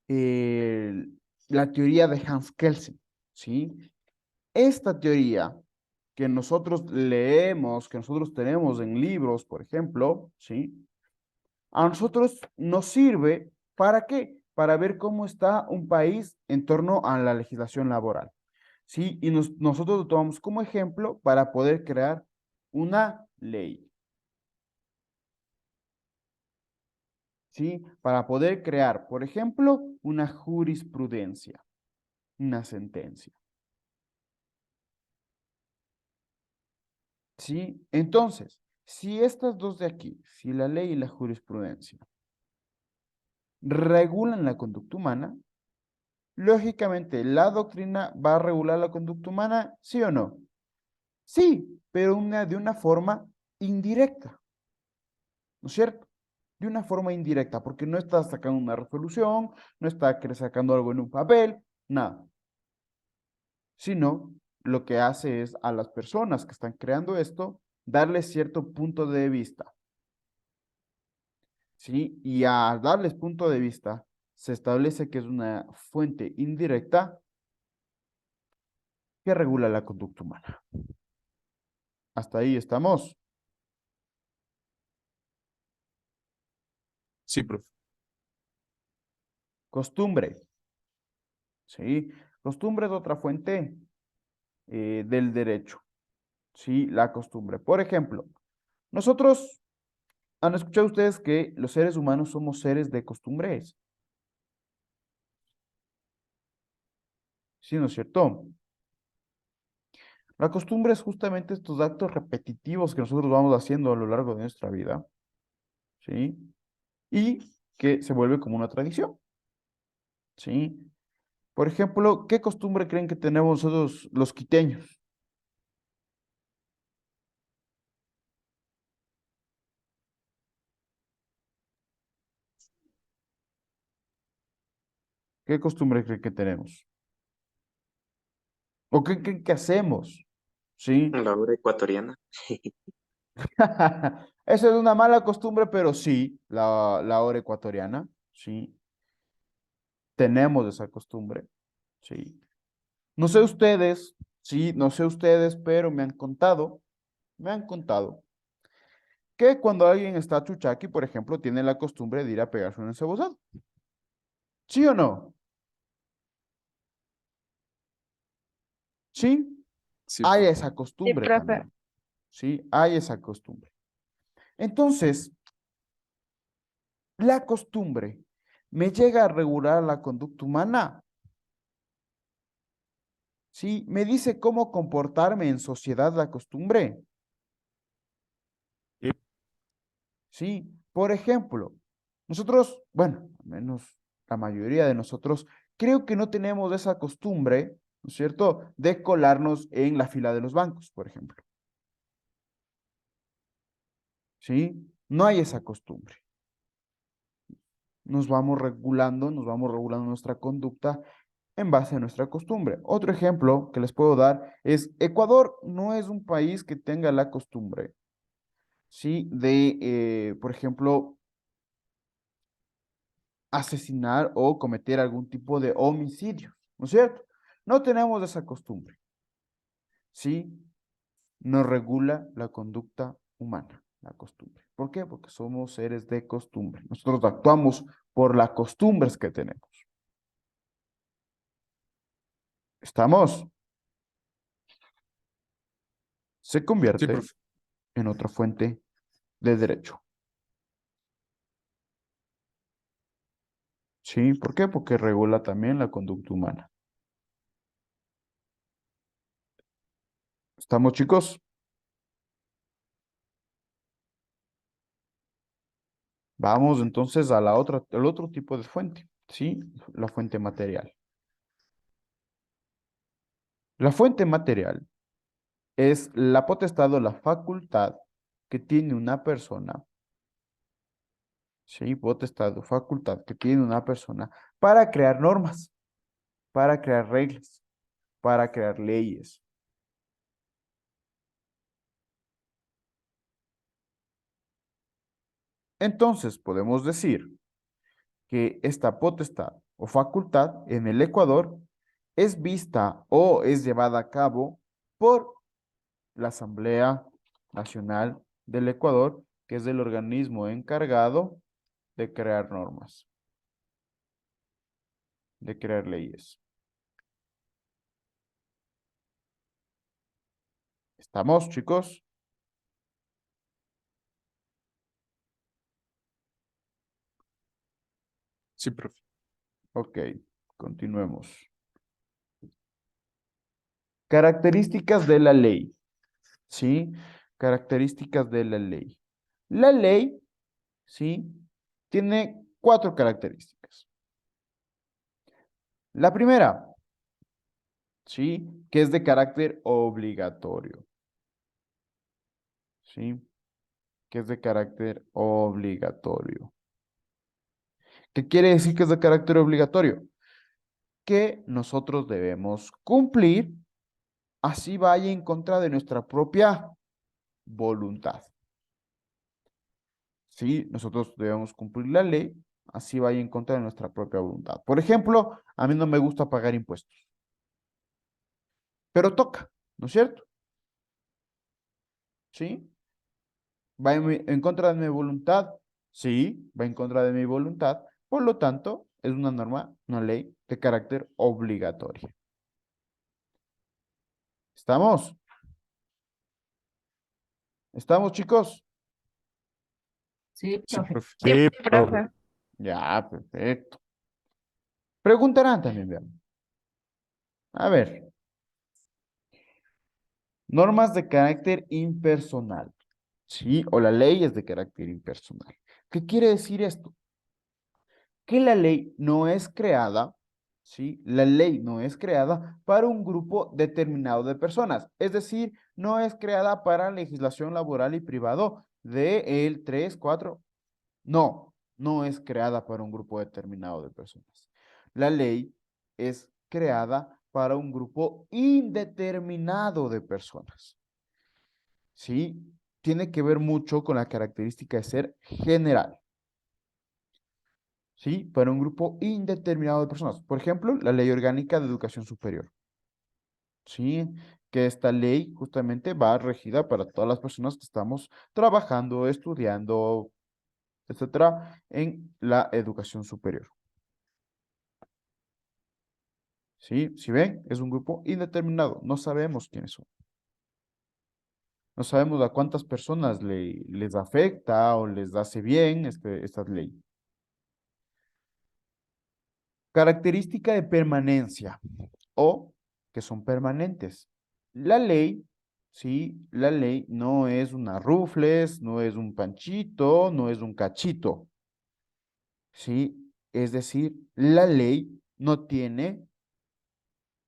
la teoría de Hans Kelsen, ¿sí? Esta teoría que nosotros leemos, que nosotros tenemos en libros, por ejemplo, ¿sí? A nosotros nos sirve, ¿para qué? Para ver cómo está un país en torno a la legislación laboral, ¿sí? Y nosotros lo tomamos como ejemplo para poder crear una ley, ¿sí? Para poder crear, por ejemplo, una jurisprudencia, una sentencia, ¿sí? Entonces, si estas dos de aquí, si la ley y la jurisprudencia regulan la conducta humana, lógicamente la doctrina va a regular la conducta humana, ¿sí o no? Sí, pero de una forma indirecta, ¿no es cierto? De una forma indirecta, porque no está sacando una resolución, no está sacando algo en un papel, nada. Sino lo que hace es a las personas que están creando esto, darles cierto punto de vista, ¿sí? Y al darles punto de vista, se establece que es una fuente indirecta que regula la conducta humana. Hasta ahí estamos. Sí, profe. Costumbre, ¿sí? Costumbre es otra fuente del derecho, ¿sí? La costumbre. Por ejemplo, nosotros, ¿han escuchado ustedes que los seres humanos somos seres de costumbres? ¿Sí, no es cierto? La costumbre es justamente estos actos repetitivos que nosotros vamos haciendo a lo largo de nuestra vida, ¿sí? Y que se vuelve como una tradición, ¿sí? Por ejemplo, ¿qué costumbre creen que tenemos nosotros los quiteños? ¿Qué costumbre creen que tenemos? ¿O qué creen que hacemos? ¿Sí? La hora ecuatoriana. Esa es una mala costumbre, pero sí, la hora ecuatoriana, sí, tenemos esa costumbre, sí. No sé ustedes, sí, no sé ustedes, pero me han contado que cuando alguien está chuchaqui, por ejemplo, tiene la costumbre de ir a pegarse un encebozado. ¿Sí o no? Sí, Sí, hay profe. esa Sí, costumbre profe. también, sí, hay esa costumbre. Entonces, la costumbre me llega a regular la conducta humana. Sí, me dice cómo comportarme en sociedad la costumbre. Sí. Sí, por ejemplo, nosotros, bueno, al menos la mayoría de nosotros, creo que no tenemos esa costumbre, ¿no es cierto?, de colarnos en la fila de los bancos, por ejemplo. ¿Sí? No hay esa costumbre. Nos vamos regulando nuestra conducta en base a nuestra costumbre. Otro ejemplo que les puedo dar es Ecuador no es un país que tenga la costumbre, ¿sí? De, por ejemplo, asesinar o cometer algún tipo de homicidio, ¿no es cierto? No tenemos esa costumbre, ¿sí? Nos regula la conducta humana, la costumbre. ¿Por qué? Porque somos seres de costumbre. Nosotros actuamos por las costumbres que tenemos. ¿Estamos? Se Sí, convierte profe. en otra fuente de derecho. ¿Sí? ¿Por qué? Porque regula también la conducta humana. ¿Estamos, chicos? Vamos entonces a al otro tipo de fuente, ¿sí? La fuente material. La fuente material es la potestad o la facultad que tiene una persona, ¿sí? Potestad o facultad que tiene una persona para crear normas, para crear reglas, para crear leyes. Entonces, podemos decir que esta potestad o facultad en el Ecuador es vista o es llevada a cabo por la Asamblea Nacional del Ecuador, que es el organismo encargado de crear normas, de crear leyes. ¿Estamos, chicos? Sí, profe. Ok, continuemos. Características de la ley. ¿Sí? Características de la ley. La ley, ¿sí? Tiene 4 características. La primera, ¿sí? Que es de carácter obligatorio. ¿Sí? Que es de carácter obligatorio. ¿Qué quiere decir que es de carácter obligatorio? Que nosotros debemos cumplir, así vaya en contra de nuestra propia voluntad. Sí, nosotros debemos cumplir la ley, así vaya en contra de nuestra propia voluntad. Por ejemplo, a mí no me gusta pagar impuestos, pero toca, ¿no es cierto? ¿Sí? ¿Va en contra de mi voluntad? Sí, va en contra de mi voluntad. Por lo tanto, es una norma, una ley de carácter obligatorio. ¿Estamos? ¿Estamos, chicos? Sí, Sí, profe. profe. Sí, profe. Profe. Ya, perfecto. Preguntarán también, vean. A ver. Normas de carácter impersonal. ¿Sí? O la ley es de carácter impersonal. ¿Qué quiere decir esto? Que la ley no es creada, ¿sí? La ley no es creada para un grupo determinado de personas. Es decir, no es creada para legislación laboral y privado de el 3, 4. No, no es creada para un grupo determinado de personas. La ley es creada para un grupo indeterminado de personas. ¿Sí? Tiene que ver mucho con la característica de ser general. ¿Sí? Para un grupo indeterminado de personas. Por ejemplo, la Ley Orgánica de Educación Superior. ¿Sí? Que esta ley justamente va regida para todas las personas que estamos trabajando, estudiando, etcétera, en la educación superior. ¿Sí? Si ven, es un grupo indeterminado. No sabemos quiénes son. No sabemos a cuántas personas les afecta o les hace bien esta ley. Característica de permanencia o que son permanentes. La ley, ¿sí? La ley no es una rufles, no es un panchito, no es un cachito, ¿sí? Es decir, la ley no tiene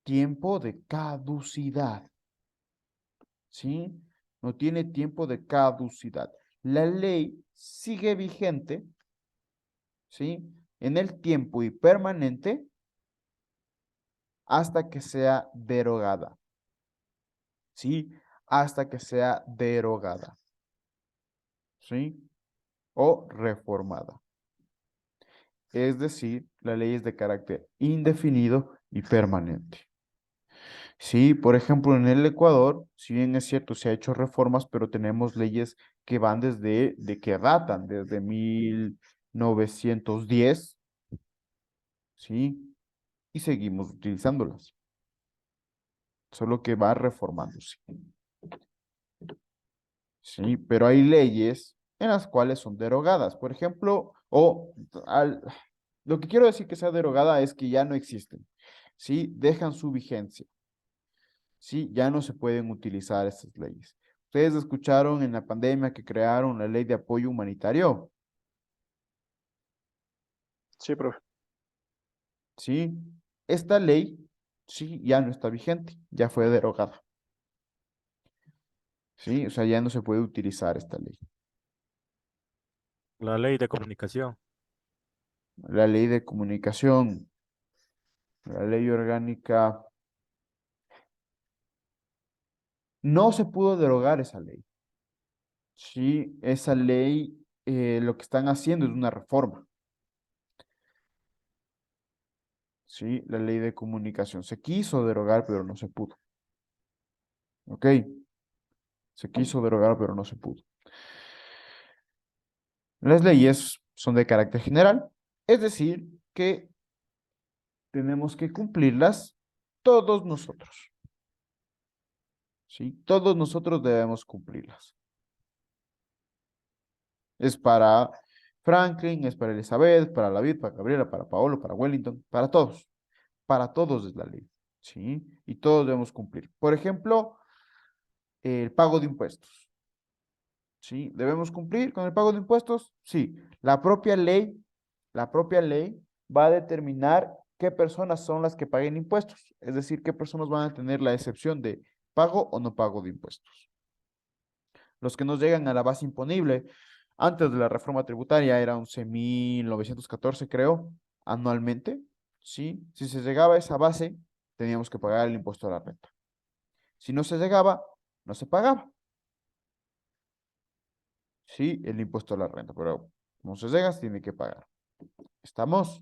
tiempo de caducidad, ¿sí? No tiene tiempo de caducidad. La ley sigue vigente, ¿sí? En el tiempo y permanente hasta que sea derogada, ¿sí? Hasta que sea derogada, ¿sí? O reformada. Es decir, la ley es de carácter indefinido y permanente. Sí, por ejemplo, en el Ecuador, si bien es cierto, se ha hecho reformas, pero tenemos leyes que van de que datan desde 1910, ¿sí? Y seguimos utilizándolas, solo que va reformándose. Sí, pero hay leyes en las cuales son derogadas. Por ejemplo, lo que quiero decir que sea derogada es que ya no existen, ¿sí? Dejan su vigencia. ¿sí? Ya no se pueden utilizar estas leyes. Ustedes escucharon en la pandemia que crearon la ley de apoyo humanitario, Sí, profe. ¿sí? Esta ley, sí, ya no está vigente, ya fue derogada, ¿sí? O sea, ya no se puede utilizar esta ley. La ley de comunicación. La ley de comunicación, la ley orgánica, no se pudo derogar esa ley, ¿sí? Esa ley, lo que están haciendo es una reforma, ¿sí? La ley de comunicación se quiso derogar, pero no se pudo, ¿ok? Se quiso derogar, pero no se pudo. Las leyes son de carácter general, es decir, que tenemos que cumplirlas todos nosotros, ¿sí? Todos nosotros debemos cumplirlas. Es para Franklin, es para Elizabeth, para David, para Gabriela, para Paolo, para Wellington, para todos. Para todos es la ley, ¿sí? Y todos debemos cumplir. Por ejemplo, el pago de impuestos, ¿sí? ¿Debemos cumplir con el pago de impuestos? Sí. La propia ley va a determinar qué personas son las que paguen impuestos, es decir, qué personas van a tener la excepción de pago o no pago de impuestos. Los que nos llegan a la base imponible, antes de la reforma tributaria era 11.914, creo, anualmente, ¿sí? Si se llegaba a esa base, teníamos que pagar el impuesto a la renta. Si no se llegaba, no se pagaba, ¿sí? El impuesto a la renta, pero como se llega, se tiene que pagar. ¿Estamos?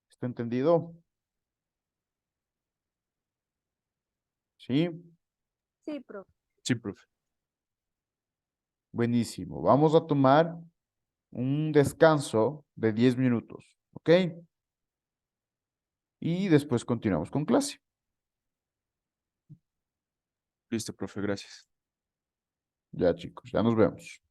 ¿Está entendido? ¿Sí? Sí, profe. Sí, profe. Buenísimo. Vamos a tomar un descanso de 10 minutos, ¿ok? Y después continuamos con clase. Listo, profe, gracias. Ya, chicos, ya nos vemos.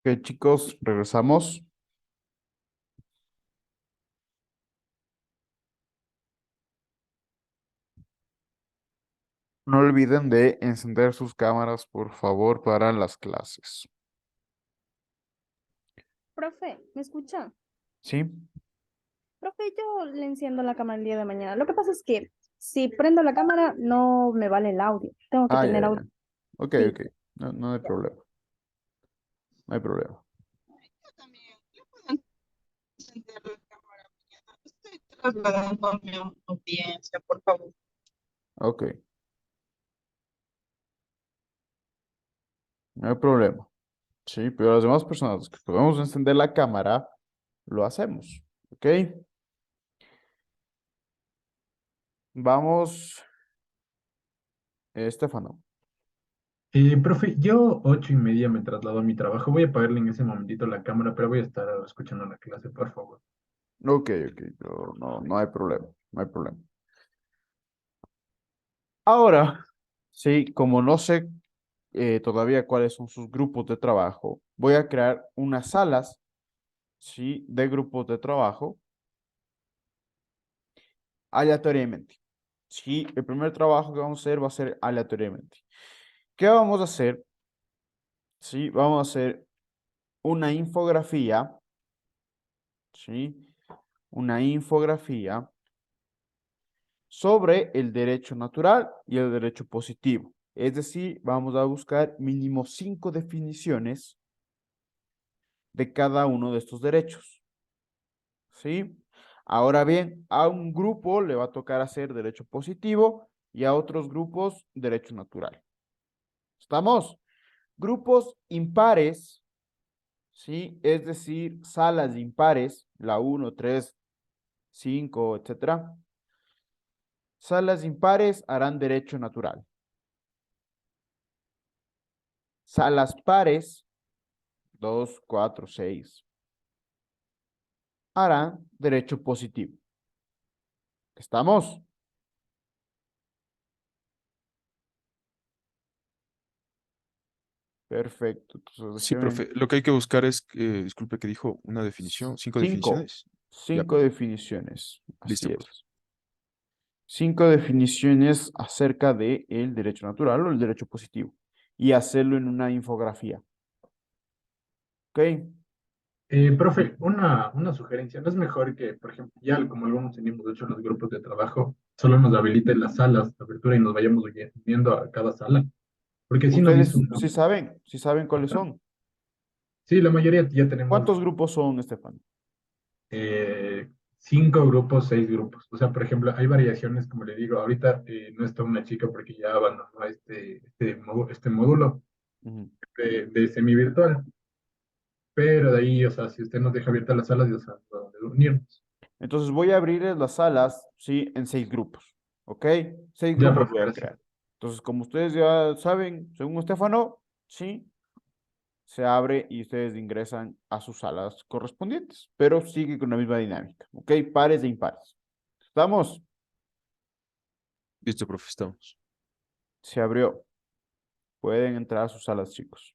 Ok, chicos, regresamos. No olviden de encender sus cámaras, por favor, para las clases. Profe, ¿me escucha? ¿Sí? Profe, yo le enciendo la cámara el día de mañana. Lo que pasa es que si prendo la cámara no me vale el audio. Tengo que Ah, ya, tener ya. audio. Ok, Sí. ok. No, no hay problema. No hay problema. También le pueden encender la cámara mañana. Estoy trasladando a mi audiencia, por favor. Ok, no hay problema. Sí, pero las demás personas que podemos encender la cámara, lo hacemos. ¿Ok? Vamos, Estefano. Profe, yo 8:30 me traslado a mi trabajo. Voy a apagarle en ese momentito la cámara, pero voy a estar escuchando la clase, por favor. Ok, ok. No hay problema. No hay problema. Ahora, sí, como no sé todavía cuáles son sus grupos de trabajo, voy a crear unas salas, sí, de grupos de trabajo aleatoriamente. Sí, el primer trabajo que vamos a hacer va a ser aleatoriamente. ¿Qué vamos a hacer? Sí, vamos a hacer una infografía, sí, una infografía sobre el derecho natural y el derecho positivo. Es decir, vamos a buscar mínimo 5 definiciones de cada uno de estos derechos. ¿Sí? Ahora bien, a un grupo le va a tocar hacer derecho positivo y a otros grupos derecho natural. ¿Estamos? Grupos impares, ¿sí? Es decir, salas impares, la 1, 3, 5, etcétera. Salas impares harán derecho natural. Salas pares, 2, 4, 6, harán derecho positivo. ¿Estamos? Perfecto. Entonces, Sí, déjenme profe. Lo que hay que buscar es, disculpe que dijo una definición, 5 cinco, definiciones. Ya, 5 definiciones. Así listo, profe. es. 5 definiciones acerca del derecho natural o el derecho positivo y hacerlo en una infografía. ¿Ok? Profe, una sugerencia. ¿No es mejor que, por ejemplo, ya como algunos tenemos hecho en los grupos de trabajo, solo nos habiliten las salas de apertura y nos vayamos viendo a cada sala? Porque sí nos hizo Ustedes una... sí saben cuáles Ajá. son. Sí, la mayoría ya tenemos ¿Cuántos grupos son, Estefan? eh, 5 grupos, 6 grupos. O sea, por ejemplo, hay variaciones, como le digo, ahorita no está una chica porque ya abandonó este módulo Ujú. de semivirtual. Pero de ahí, o sea, si usted nos deja abiertas las salas, ya sabemos a dónde unirnos. Entonces voy a abrirles las salas, ¿sí? En 6 grupos. ¿Ok? 6 Ya, grupos profe, voy a gracias. crear. Entonces, como ustedes ya saben, según Estefano, ¿sí? Se abre y ustedes ingresan a sus salas correspondientes, pero sigue con la misma dinámica, ¿ok? Pares e impares. ¿Estamos? Listo, profe, estamos. Se abrió. Pueden entrar a sus salas, chicos.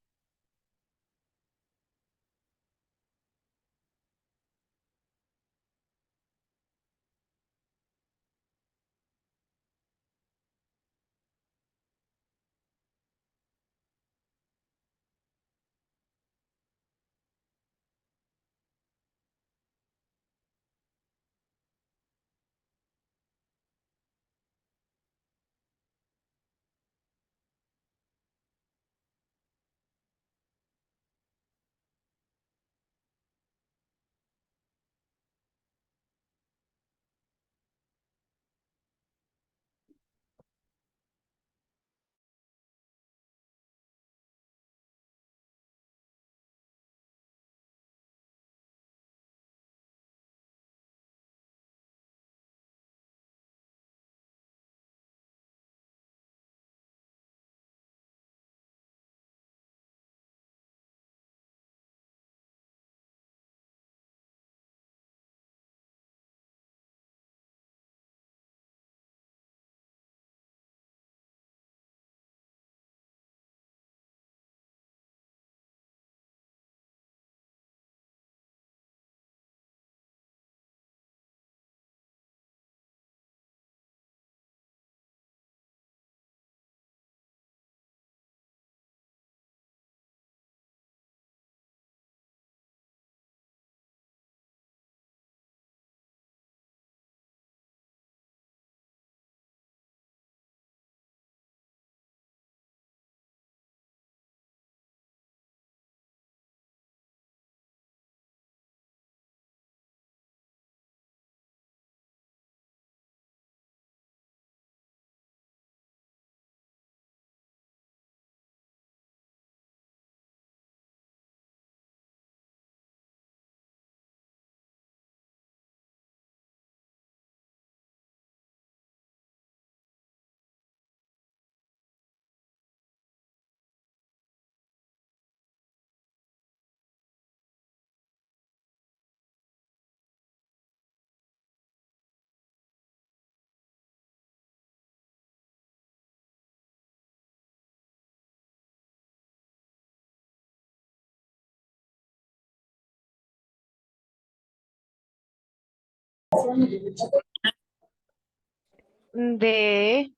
¿De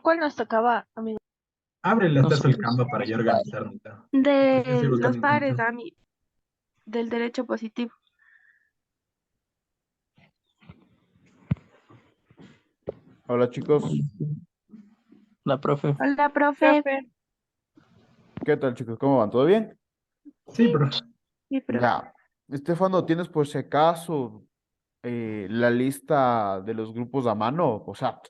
cuál nos tocaba, amigo? Ábrele hasta el Nosotros. Canva para ya organizarnos. Ya. Porque yo De estoy los buscando pares, información. Dani, del derecho positivo. Hola chicos, La profe. Hola, profe. ¿qué tal chicos? ¿Cómo van? ¿Todo bien? Sí, pero Sí, profe. Ya. Estefano, ¿tienes por si acaso la lista de los grupos a mano? O sea,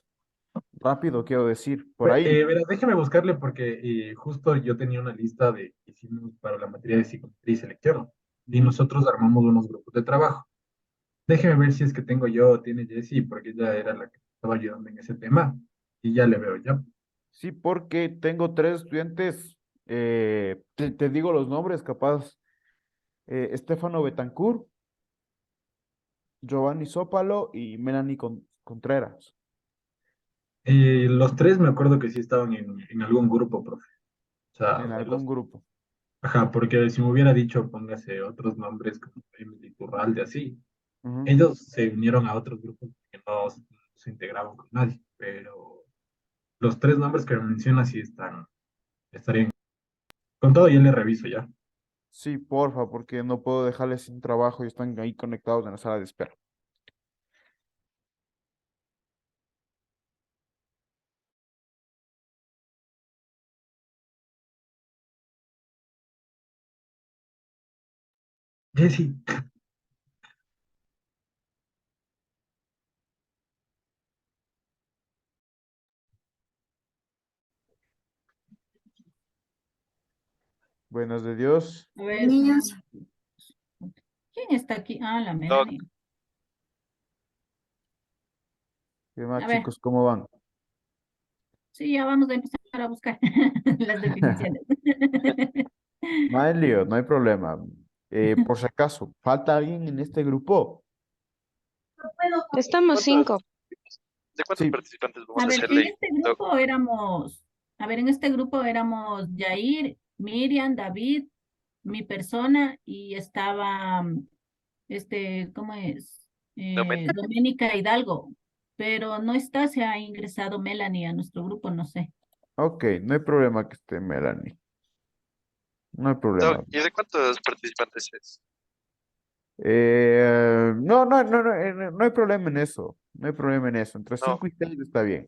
rápido quiero decir, por ahí. verás, déjeme buscarle porque justo yo tenía una lista de que hicimos para la materia de psicometría y selección. Y nosotros armamos unos grupos de trabajo. Déjeme ver si es que tengo yo, tiene Jessie, porque ella era la que me estaba ayudando en ese tema. Y ya le veo, ya. Sí, porque tengo tres estudiantes, te digo los nombres, capaz. Estefano Betancourt, Giovanni Zópalo y Melanie Contreras. Los tres me acuerdo que sí estaban en algún grupo, profe. O sea, En de los. algún grupo. Ajá, porque si me hubiera dicho, póngase otros nombres como Emily Turralde, así. Ujú. Ellos se unieron a otros grupos que no se integraban con nadie, pero los tres nombres que me menciona sí estarían. Con todo, yo le reviso ya. Sí, porfa, porque no puedo dejarles sin trabajo y están ahí conectados en la sala de espera. Jessy, Buenas de Dios. A ver, ¿quién está aquí? Ah, la Melanie. ¿Qué más, A ver, chicos? ¿Cómo van? sí, ya vamos a empezar a buscar las definiciones. No hay lío, no hay problema. Por si acaso, ¿falta alguien en este grupo? Estamos 5. ¿De cuántos Sí, participantes A vamos a ver, hacerle? en este grupo éramos Yair, Miriam, David, mi persona y estaba, ¿cómo es? Doménica. Doménica Hidalgo, pero no está, se ha ingresado Melanie a nuestro grupo, no sé. ok, no hay problema que esté Melanie. No hay problema. ¿Y de cuántos participantes es? No hay problema en eso. No hay problema en eso. Entre No, 5 y 6 está bien.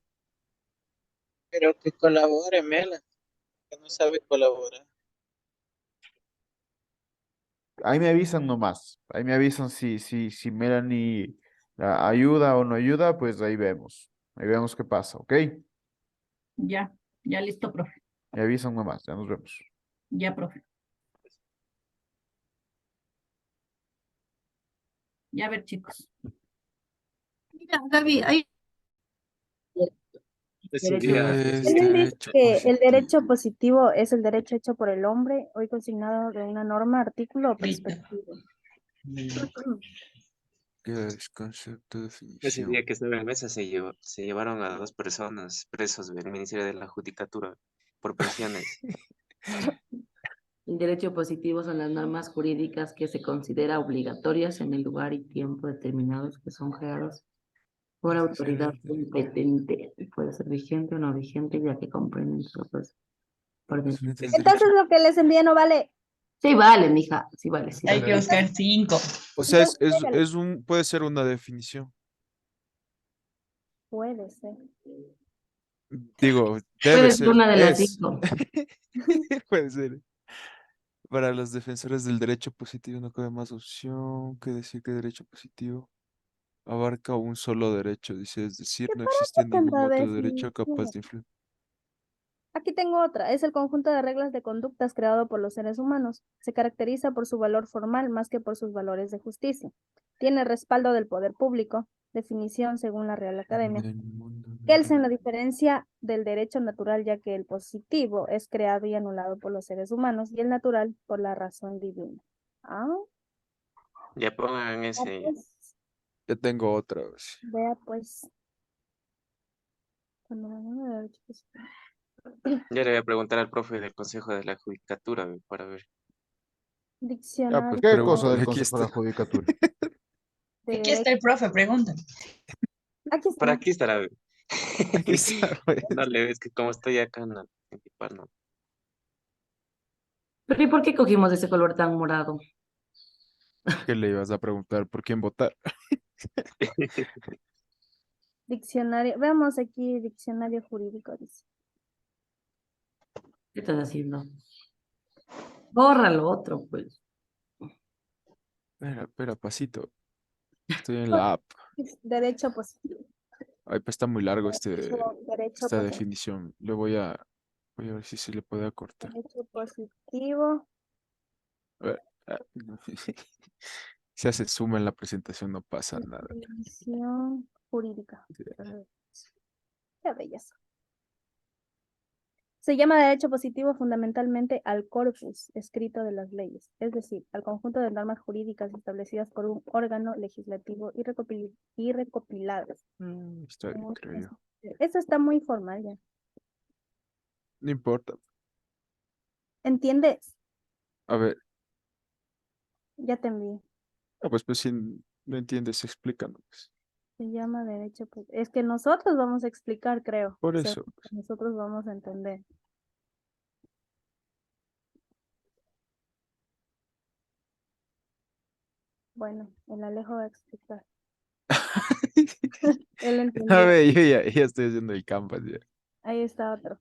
Pero que colabore, Mela, que no sabe colaborar. Ahí me avisan nomás. Ahí me avisan si Melanie ayuda o no ayuda, pues ahí vemos. Ahí vemos qué pasa, ¿ok? Ya, ya listo, profe. Me avisan nomás, ya nos vemos. Ya, profe. Ya, a ver, chicos. Mira, Gaby, ahí ¿Qué es ¿Quién dice derecho que el derecho positivo? positivo es el derecho hecho por el hombre, hoy consignado de una norma, artículo o perspectiva? ¿Qué es concepto, ese definición? día que estaba en mesa se llevaron a 2 personas presos del Ministerio de la Judicatura por pensiones. El derecho positivo son las normas jurídicas que se consideran obligatorias en el lugar y tiempo determinados que son creados por autoridad competente. Puede ser vigente o no vigente, ya que comprenden pues, por Entonces lo que les envíe no vale. Sí, vale, mija, sí vale, sí Hay vale. que buscar 5. O sea, Entonces, puede ser una definición. puede ser. Digo, debe Puede ser ser, una de las es. 5. Puede ser. Para los defensores del derecho positivo no cabe más opción que decir que derecho positivo abarca un solo derecho, dice, es decir, ¿Qué no para existe qué ningún tanta otro derecho definición? capaz de influir. Aquí tengo otra. Es el conjunto de reglas de conductas creado por los seres humanos. Se caracteriza por su valor formal más que por sus valores de justicia. Tiene respaldo del poder público. Definición según la Real Academia. En el mundo Kelsen la diferencia del derecho natural, ya que el positivo es creado y anulado por los seres humanos y el natural por la razón divina. Ah, Ya pongan ese. pues, Ya tengo otra vez. vea pues. Panorama de derecho positivo. Ya le voy a preguntar al profe del Consejo de la Judicatura para ver. Ya, pues, Diccionario. ¿qué cosa del Pregúntale, aquí Consejo de está. la Judicatura? Aquí está el profe, pregunta. Aquí Por está. aquí estará. Aquí está, pues. No le ves que como estoy acá en la principal, no. Pero ¿y por qué cogimos ese color tan morado? ¿Qué le ibas a preguntar? ¿Por quién votar? Diccionario. Veamos aquí, diccionario jurídico, dice. ¿Qué estás haciendo? Borra lo otro, pues. Espera, pasito. Estoy en la app. Derecho positivo. Ay, pues está muy largo Derecho esta positivo. definición. Voy a ver si se le puede acortar. Derecho positivo. A ver, Si hace suma en la presentación no pasa nada. Definición jurídica. Qué belleza. Se llama derecho positivo fundamentalmente al corpus escrito de las leyes, es decir, al conjunto de normas jurídicas establecidas por un órgano legislativo y recopiladas. Está bien, creo yo. Eso está muy formal ya. No importa. ¿Entiendes? A ver, Ya te envié. pues si no entiendes, explícanos. Se llama derecho positivo. Es que nosotros vamos a explicar, creo. Por O sea, eso. nosotros vamos a entender. Bueno, el Alejo va a explicar. Él A entendió. ver, yo ya estoy haciendo el canvas ya. Ahí está otro.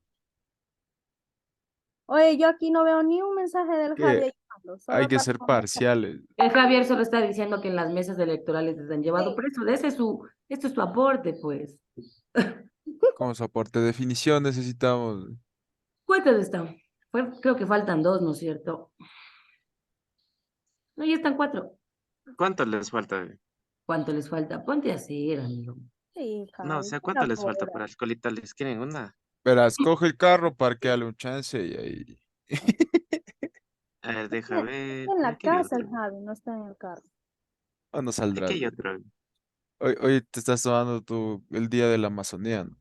Oye, yo aquí no veo ni un mensaje del Que Javi ayudando, solo hay que para ser comentar. parciales. El Javier solo está diciendo que en las mesas electorales les han llevado Sí. preso. Esto es su aporte, pues. Como soporte de definición necesitamos. ¿Cuántos están? Creo que faltan 2, ¿no es cierto? No, ya están 4. ¿Cuánto les falta? ¿Cuánto les falta? Ponte a hacer, amigo. Sí, No, o Javi, sea, por ¿cuánto les falta favor. para alcoholita? ¿Les quieren una? Verás, coge el carro, parqueale un chance y ahí. A ver, deja ver. Está en la Aquí hay casa el otro. Javi, no está en el carro. ¿O no Aquí saldrás? hay otro. Hoy te estás tomando el día de la Amazonía, ¿no?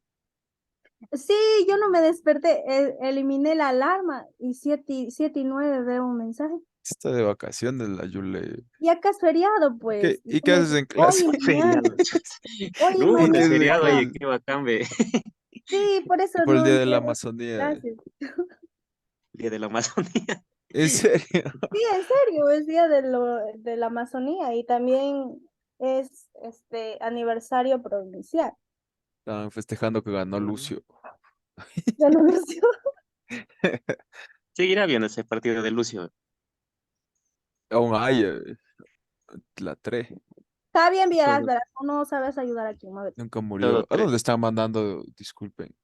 Sí, yo no me desperté, eliminé la alarma y 7:09 veo un mensaje. Está de vacaciones la Yule. Y acá es feriado, pues. ¿Y qué haces en clase? Hoy y mañana. Feriado. Hoy y Uy, ¿Qué de haces en mañana. feriado, oye, clase? qué bacán, ve. Sí, por eso Por el no día de la entré a Amazonía. clases. Día de la Amazonía. ¿En serio? Sí, en serio, es día de la Amazonía y también es aniversario provincial. Estaban festejando que ganó Lucio. Ya lo anunció. Seguirá viendo ese partido de Lucio. Aún hay la 3. Está bien, vieras, Todo, verás, tú no sabes ayudar aquí, muévete. Nunca todo murió. ¿A tres. dónde están mandando? Disculpen.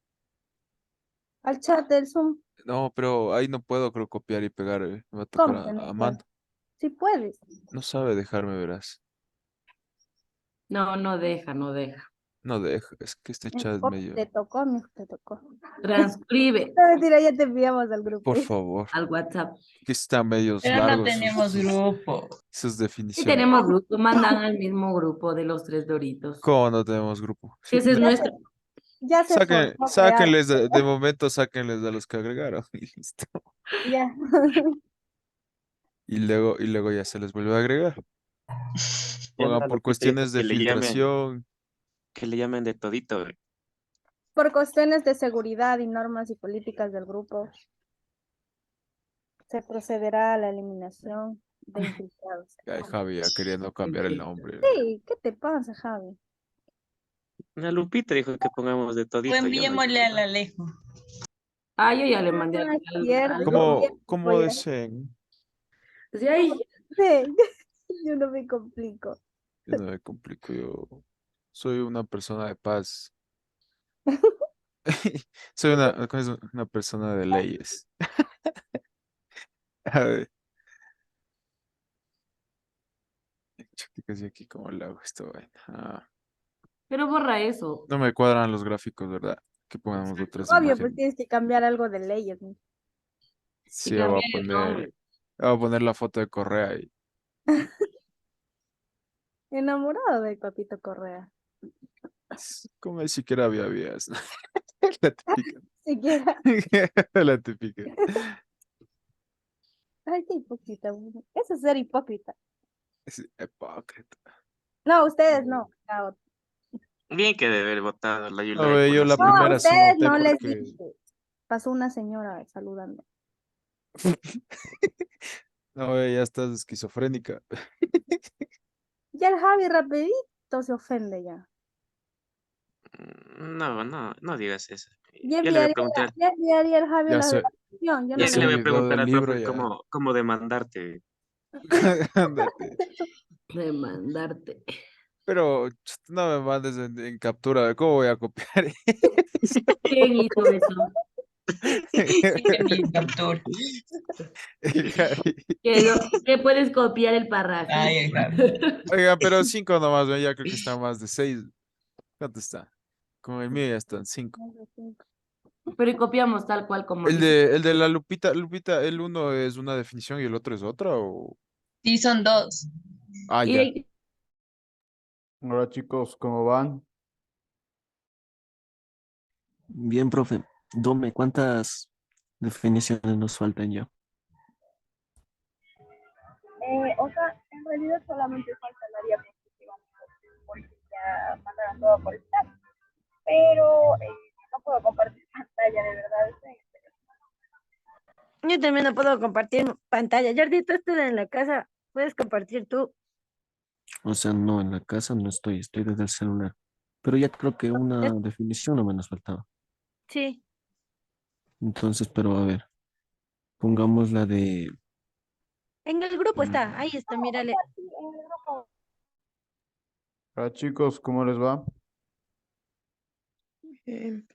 Al chat del Zoom, No, pero ahí no puedo, creo, copiar y pegar. Me va a tocar ¿cómo que no a puedes? mano. Sí puedes. No sabe dejarme, verás. No, no deja, no deja. No deja. Es que este chat es medio. Te tocó, mijo, te tocó. Transcribe No, mentira, ya te enviamos al grupo. Por favor. al WhatsApp. Que está medio Pero no largos tenemos grupo. sus Sí definiciones. tenemos grupo, mandan al mismo grupo de los 3 Doritos. ¿Cómo no tenemos grupo? Ese es nuestro. Ya se formó crear. Sáquenles, de momento, sáquenles a los que agregaron. Y listo. Ya. Y luego ya se les vuelve a agregar. Ya Pongan no, por Lupita dijo cuestiones de filtración. que le llamen de todito. Ve. Por cuestiones de seguridad y normas y políticas del grupo, se procederá a la eliminación de infiltrados. Ay, Javi, ya queriendo cambiar el nombre. Sí, ¿qué te pasa, Javi? Una Lupita dijo que pongamos de O todito. yo no enviémosle dije al nada. Alejo. Ah, yo ya le mandé Ah, al cierto. lobo. ¿Cómo deseen? Sí, ahí. Sí, yo no me complico. Yo no me complico, yo soy una persona de paz. Soy ¿cómo es? Una persona de leyes. A ver. Chicas, ¿y aquí cómo le hago esto? Pero borra eso. No me cuadran los gráficos, ¿verdad? Que pongamos otras Obvio, pues imágenes. tienes que cambiar algo de leyes, ¿no? Sí, cambiar el nombre. voy a poner la foto de Correa ahí. Enamorado de Papito Correa. Como ni siquiera había vías. La típica. Siquiera. La típica. Ay, qué hipócrita. Eso es ser hipócrita. Es hipócrita. No, ustedes no. La otra. Bien que debe haber votado la Yula A ahí ver, por yo la la No, señora. primera sí ustedes voté no les porque... dije. Pasó una señora saludando. No, ya estás esquizofrénica. Ya el Javi rapidito se ofende ya. No digas eso. Ya Ya le voy a enviaría, preguntar, ya enviaría el Javi Ya la se, grabación. Yo ya no ya se le voy a olvidó preguntar del al libro profe ya. cómo demandarte. Ándate. Demandarte. Pero no me mandes en captura. ¿Cómo voy a copiar eso? ¿Quién hizo eso? Mi captura. El Javi. Que puedes copiar el párrafo. Ay, el Javi. Oiga, pero 5 nomás, ¿ve? Ya creo que está más de 6. ¿Cuánto está? Con el mío ya están 5. Pero y copiamos tal cual como dice. El de la Lupita, el uno es una definición y el otro es otra, o... Sí, son dos. Ah, ya. Y Ahora chicos, ¿cómo van? Bien, profe. Dome, ¿cuántas definiciones nos faltan ya? O sea, en realidad solamente falta el área positiva, porque ya mandaron todo por el chat. Pero no puedo compartir pantalla, de verdad. Yo también no puedo compartir pantalla. Jordi, tú estás en la casa. Puedes compartir tú. O sea, no, en la casa no estoy, estoy desde el celular. Pero ya creo que una definición no me nos faltaba. Sí. Entonces, pero a ver, pongamos la de... En el grupo mm, está. Ahí está, mírale. Hola chicos, ¿cómo les va?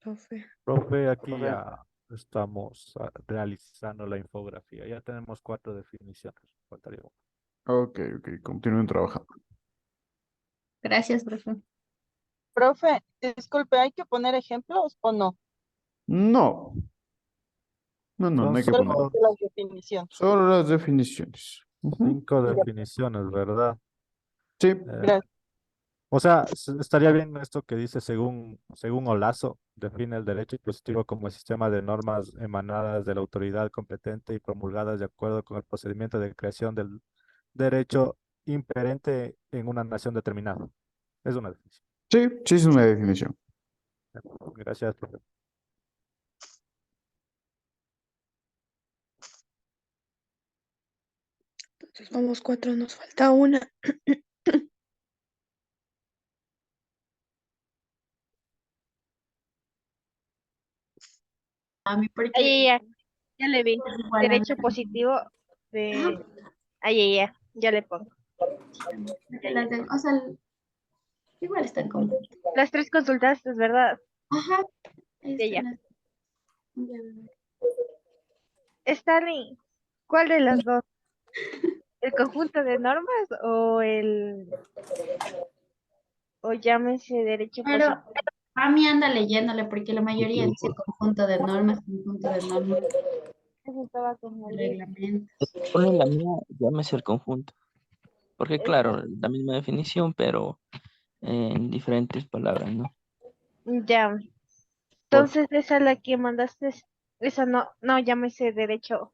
Profe. Profe, aquí ya estamos realizando la infografía. Ya tenemos 4 definiciones. Faltaría una. Ok, continúen trabajando. Gracias, profe. Profe, disculpe, ¿hay que poner ejemplos o no? No, no Son hay que poner. solo Solamente las definiciones. Solo las definiciones. Ujú. 5 Ya, definiciones, ¿verdad? Sí, gracias. O sea, estaría bien esto que dice según Olazo, define el derecho positivo como el sistema de normas emanadas de la autoridad competente y promulgadas de acuerdo con el procedimiento de creación del derecho imperante en una nación determinada. Es una definición. sí, es una definición. Gracias, profe. Entonces vamos 4, nos falta una. A mí Ahí porque ya le vi. igual a Derecho positivo de... Ahí ya le pongo. o sea, igual están como. Las 3 consultaste, ¿verdad? Ajá, ahí Ya, están ya. las. Ya. Stanley, ¿cuál de las dos? ¿El conjunto de normas o llámese derecho positivo? Pero a mí anda leyéndole porque la mayoría dice conjunto de normas, Eso estaba como bien. reglamentos. Ponle la mía, llámese el conjunto. Porque Esa- claro, la misma definición, pero en diferentes palabras, ¿no? Ya. Por, Entonces esa es la que mandaste. Esa no llámese derecho.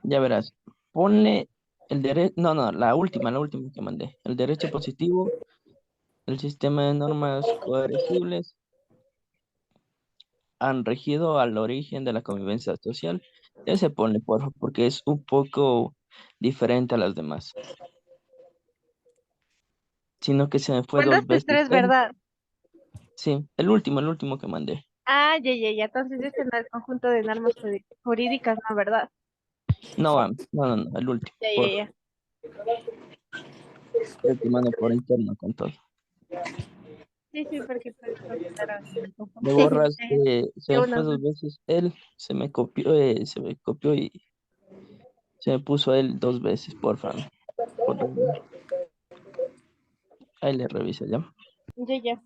ya verás, ponle el derecho, no, la última que mandé. El derecho positivo, el sistema de normas coercibles han regido al origen de la convivencia social. Ese ponle, por favor, porque es un poco diferente a las demás. Sino que se me fue 2 Mandaste veces 3, el, ¿verdad? sí, el último que mandé. Ah, ya. Entonces ese no es el conjunto de normas jurídicas, ¿no? ¿Verdad? No, no, el último, por favor. Ya. Yo te mando por interno con todo. Sí, porque pues, consultaron el Me conjunto. borras, se De me fue uno. 2 veces él, se me copió y se me puso a él 2 veces, por favor. Ahí le revisa ya. Ya.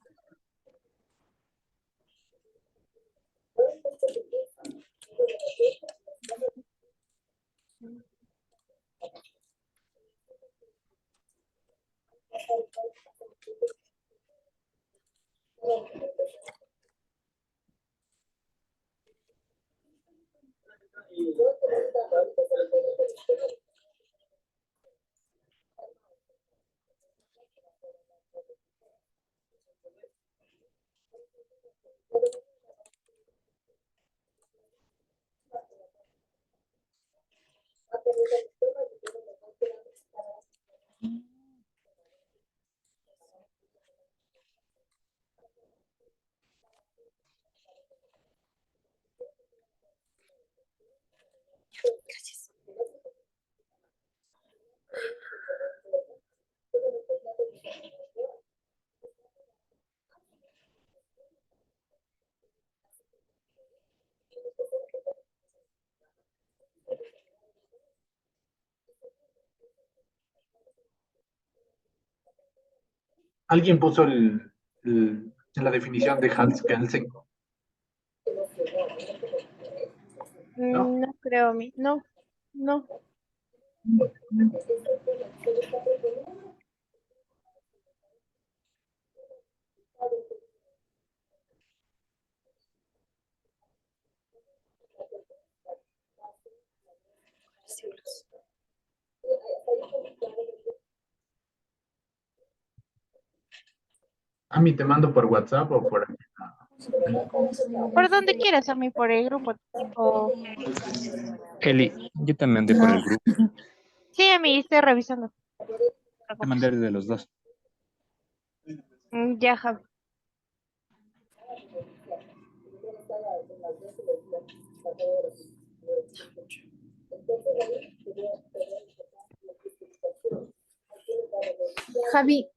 Alguien puso la definición de Hans Kelsen. ¿No? No creo, no, no. A mí te mando por WhatsApp o por... Por donde quieras, a mí por el grupo. O... Eli, yo te mandé por el grupo. Sí, a mí estoy revisando. Te mandé de los dos. Ya, Javi. Javi,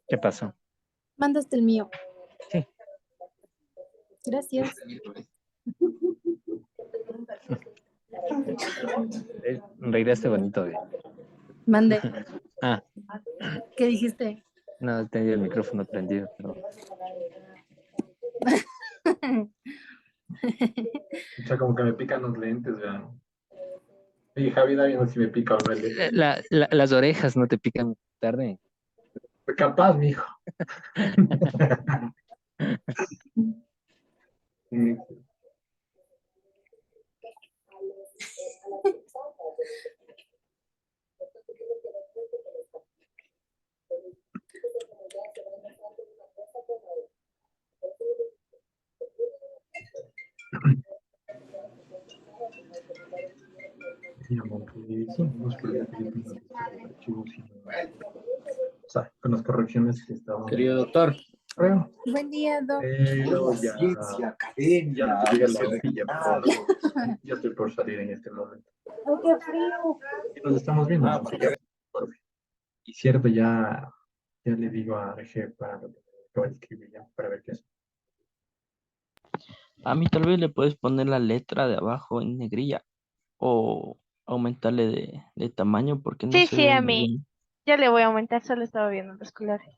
¿Qué pasó? mandaste el mío. Sí. Gracias. Reiraste bonito, güey. Mandé. Ah, ¿Qué dijiste? no, tenía el micrófono prendido, pero O sea, como que me pican los lentes, vean. Oye, Javi, da bien si me pica o no el lente. las orejas no te pican tarde. Capaz, mijo. Sí. O sea, con las correcciones que estaban. Querido doctor. Creo. Buen día, Doc. Pero ya no llega la hora que ya estoy por salir en este momento. ¡Ay, qué frío! Y nos estamos viendo. Y cierto, ya le digo a RG para lo que acabo de escribir ya, para ver qué es. A mí tal vez le puedes poner la letra de abajo en negrilla o aumentarle de tamaño porque no Sí, se sí, ve a muy mí. bien. Ya le voy a aumentar, solo estaba viendo los colores.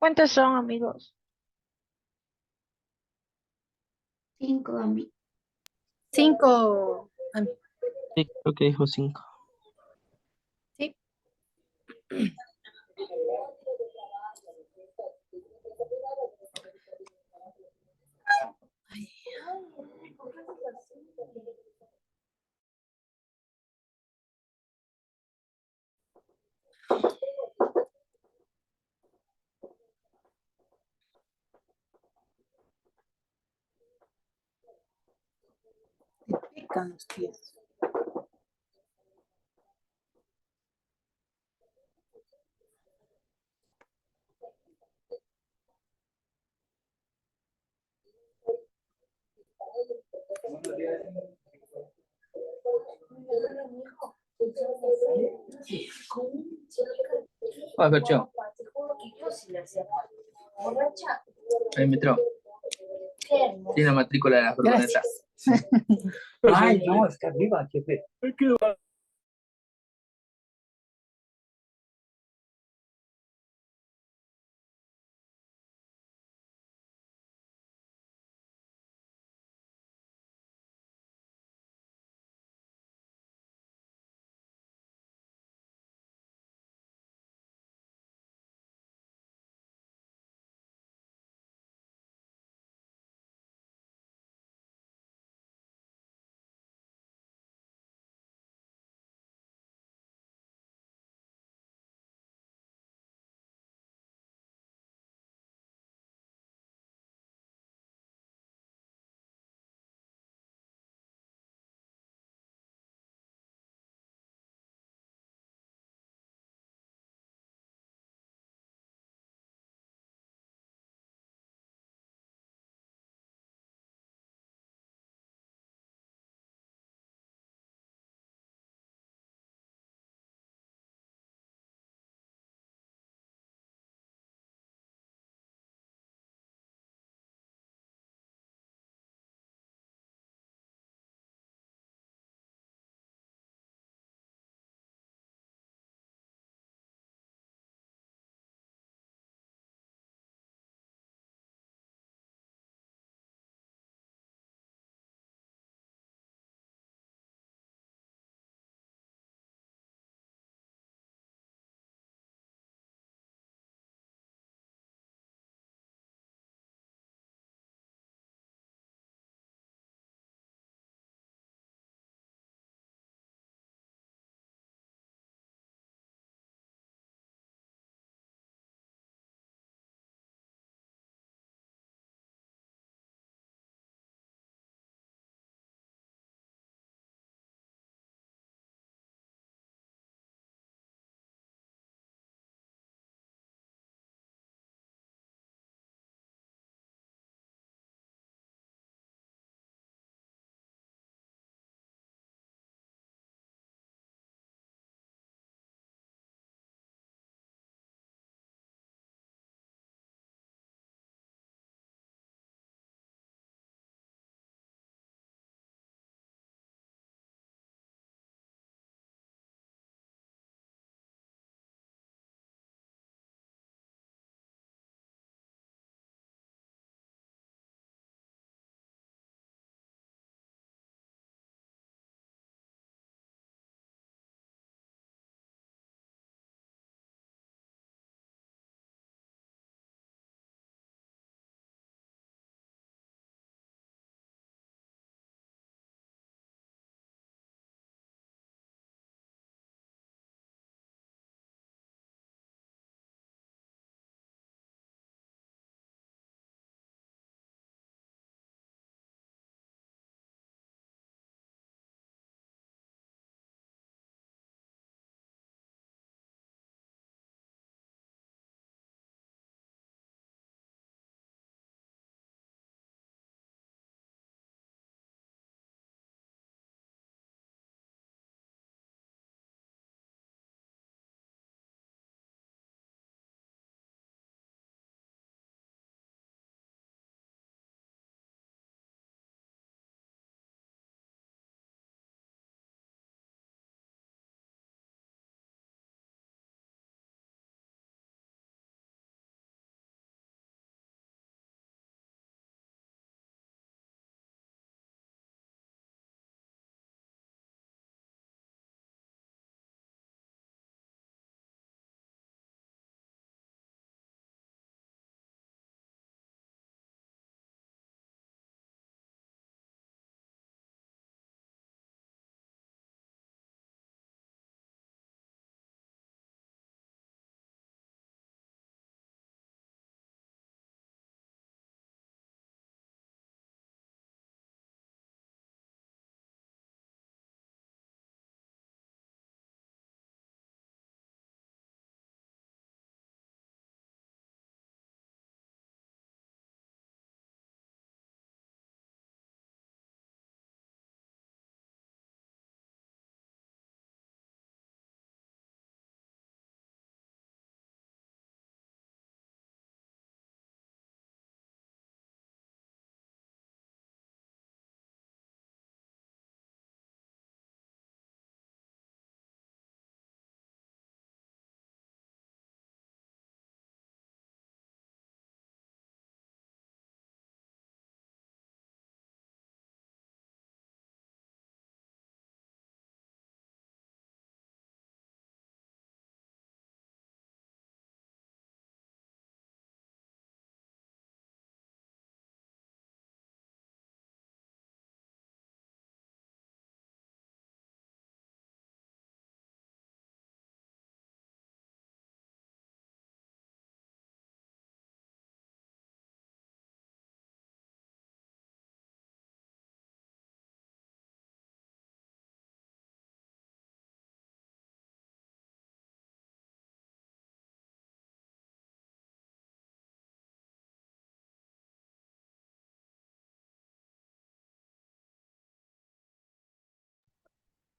¿Cuántos son, amigos? 5, Ami. 5. Sí, creo que dijo 5. Sí. Te pican los pies. Oye, Cocho, el metro. Tiene la matrícula de la furgoneta. Ay, no, está arriba, jefe.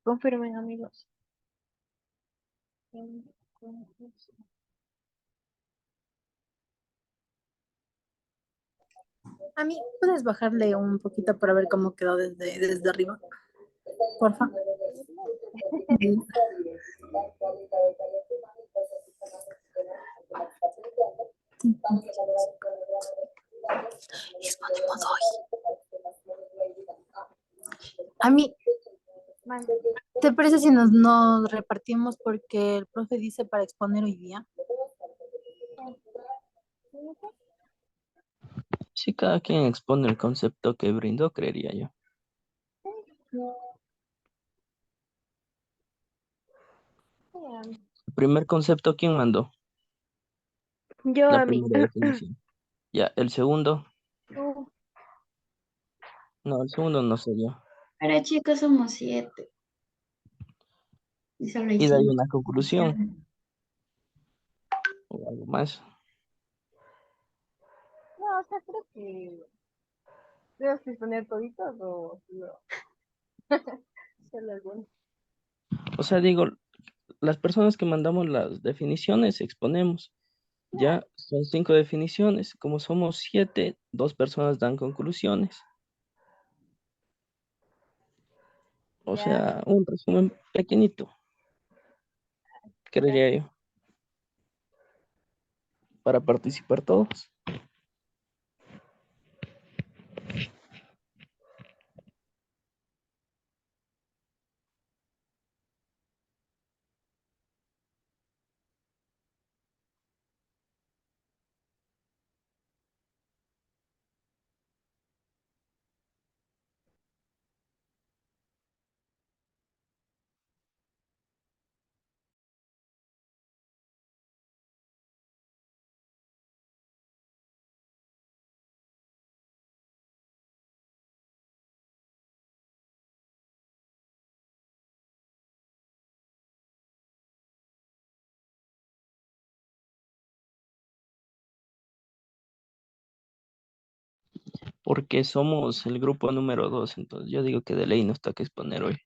Confirmen, amigos. A mí, ¿puedes bajarle un poquito para ver cómo quedó desde arriba? Porfa. Exponemos hoy. A mí, ¿te parece si nos repartimos porque el profe dice para exponer hoy día? Si cada quien expone el concepto que brindó, creería yo. El primer concepto, ¿quién mandó? Yo, La a mí. primera definición. Ya, el segundo. No, el segundo no sé yo. Ahora chicos somos 7. Y solo hay Y de ahí 5. una conclusión o algo más. No, o sea, creo que debes exponer toditos o no. Solo algunos. O sea, digo, las personas que mandamos las definiciones exponemos. Ya son 5 definiciones. Como somos 7, 2 personas dan conclusiones. O Ya. sea, un resumen pequeñito, creería yo, para participar todos. Porque somos el grupo número 2, entonces yo digo que de ley nos toca exponer hoy.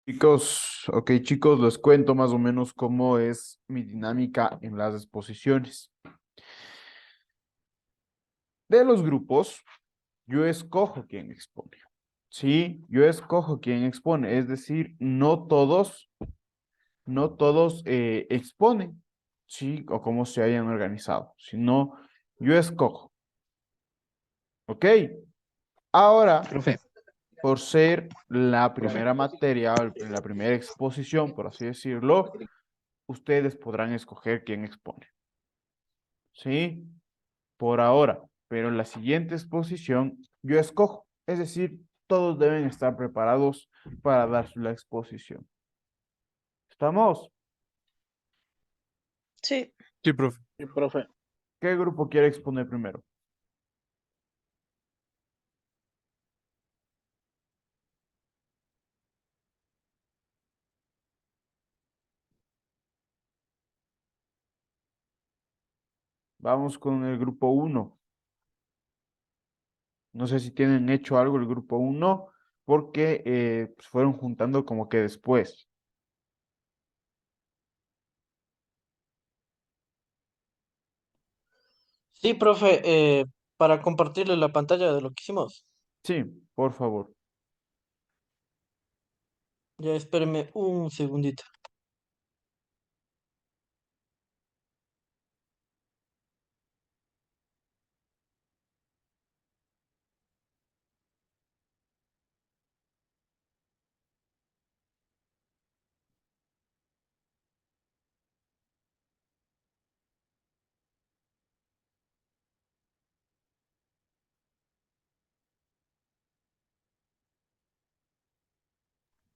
Chicos, ok, chicos, les cuento más o menos cómo es mi dinámica en las exposiciones. De los grupos, yo escojo quién expone. Sí, yo escojo quién expone, es decir, no todos exponen, sí, o cómo se hayan organizado, sino yo escojo. ¿Ok? Ahora, Profe, por ser la primera materia, o la primera exposición, por así decirlo, ustedes podrán escoger quién expone. ¿Sí? Por ahora, pero en la siguiente exposición yo escojo, es decir, todos deben estar preparados para dar la exposición. ¿Estamos? Sí. Sí, profe. Sí, profe. ¿Qué grupo quiere exponer primero? Vamos con el grupo 1. No sé si tienen hecho algo el grupo 1 porque pues, fueron juntando como que después. Sí, profe, para compartirle la pantalla de lo que hicimos. Sí, por favor. Ya espéreme un segundito.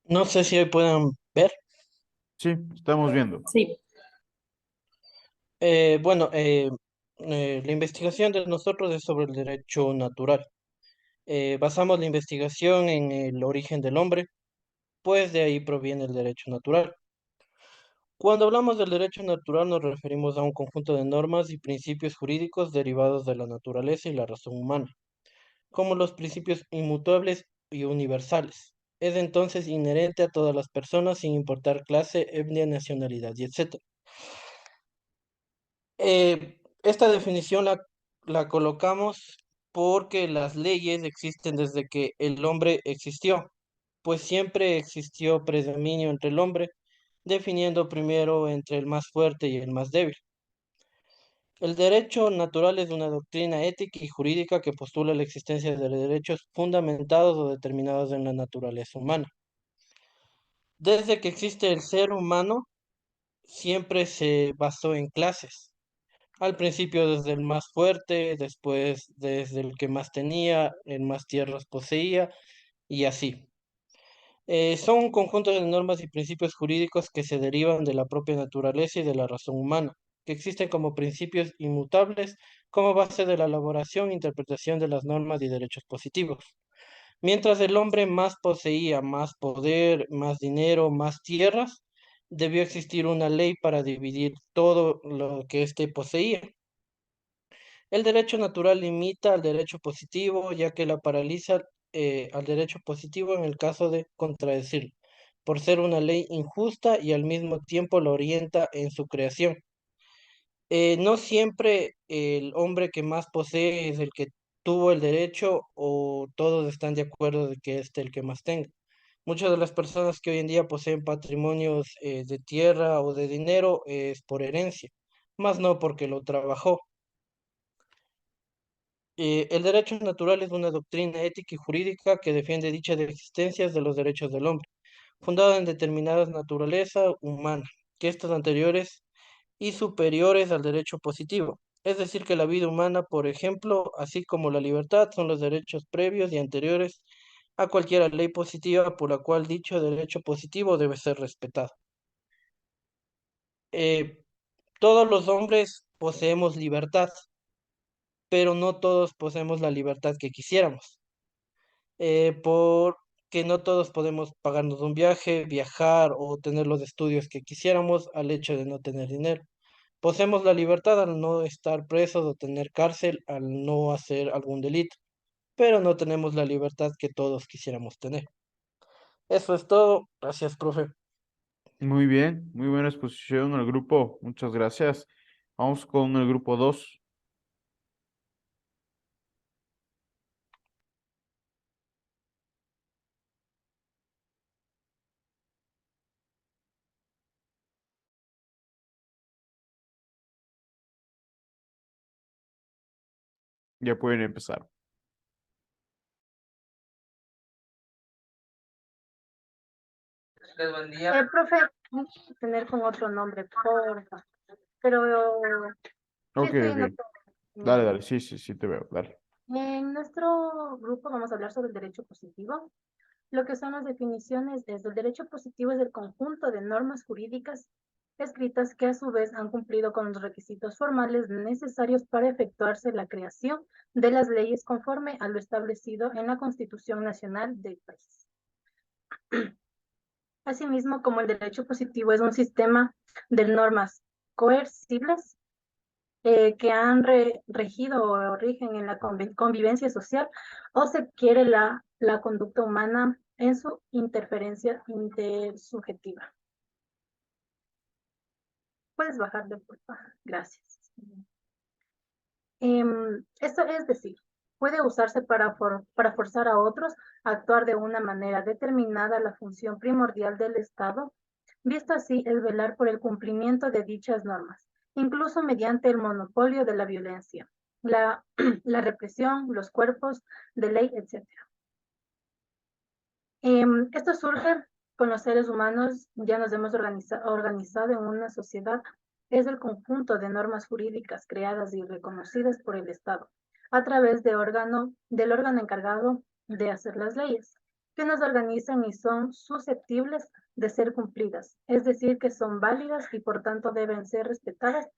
No sé si hoy pueden ver. Sí, estamos viendo. Sí. Bueno, la investigación de nosotros es sobre el derecho natural. Basamos la investigación en el origen del hombre, pues de ahí proviene el derecho natural. Cuando hablamos del derecho natural nos referimos a un conjunto de normas y principios jurídicos derivados de la naturaleza y la razón humana, como los principios inmutables y universales. Es entonces inherente a todas las personas sin importar clase, etnia, nacionalidad y etc. Esta definición la colocamos porque las leyes existen desde que el hombre existió, pues siempre existió predominio entre el hombre, definiendo primero entre el más fuerte y el más débil. El derecho natural es una doctrina ética y jurídica que postula la existencia de derechos fundamentados o determinados en la naturaleza humana. Desde que existe el ser humano, siempre se basó en clases. Al principio desde el más fuerte, después desde el que más tenía, el más tierras poseía y así. Son un conjunto de normas y principios jurídicos que se derivan de la propia naturaleza y de la razón humana, que existen como principios inmutables como base de la elaboración e interpretación de las normas y derechos positivos. Mientras el hombre más poseía más poder, más dinero, más tierras, debió existir una ley para dividir todo lo que éste poseía. El derecho natural limita al derecho positivo, ya que la paraliza al derecho positivo en el caso de contradecirlo, por ser una ley injusta y al mismo tiempo lo orienta en su creación. No siempre el hombre que más posee es el que tuvo el derecho o todos están de acuerdo de que este el que más tenga. Muchas de las personas que hoy en día poseen patrimonios de tierra o de dinero es por herencia, más no porque lo trabajó. El derecho natural es una doctrina ética y jurídica que defiende dichas existencias de los derechos del hombre, fundada en determinadas naturaleza humana, que estas anteriores y superiores al derecho positivo. Es decir, que la vida humana, por ejemplo, así como la libertad, son los derechos previos y anteriores a cualquier ley positiva por la cual dicho derecho positivo debe ser respetado. Eh, todos los hombres poseemos libertad, pero no todos poseemos la libertad que quisiéramos. Porque no todos podemos pagarnos un viaje, viajar o tener los estudios que quisiéramos al hecho de no tener dinero. Poseemos la libertad al no estar presos o tener cárcel, al no hacer algún delito, pero no tenemos la libertad que todos quisiéramos tener. Eso es todo. Gracias, profe. Muy bien, muy buena exposición al grupo. Muchas gracias. Vamos con el grupo 2. Ya pueden empezar. Buen día. Profe, vamos a tener con otro nombre, porfa. Pero sí Ok, estoy en ok. otro. Dale, dale. Sí, sí, sí, te veo. Dale. En nuestro grupo vamos a hablar sobre el derecho positivo. Lo que son las definiciones es el derecho positivo es el conjunto de normas jurídicas escritas que a su vez han cumplido con los requisitos formales necesarios para efectuarse la creación de las leyes conforme a lo establecido en la Constitución Nacional del país. Asimismo, como el derecho positivo es un sistema de normas coercibles que han regido o rigen en la convivencia social o se quiere la conducta humana en su interferencia intersubjetiva. Puedes bajar de porfa. Gracias. Esto es decir, puede usarse para forzar a otros a actuar de una manera determinada. La función primordial del Estado, visto así, es velar por el cumplimiento de dichas normas, incluso mediante el monopolio de la violencia, la represión, los cuerpos de ley, etc. Esto surge con los seres humanos, ya nos hemos organizado en una sociedad, es el conjunto de normas jurídicas creadas y reconocidas por el Estado, a través del órgano encargado de hacer las leyes, que nos organizan y son susceptibles de ser cumplidas, es decir, que son válidas y por tanto deben ser respetadas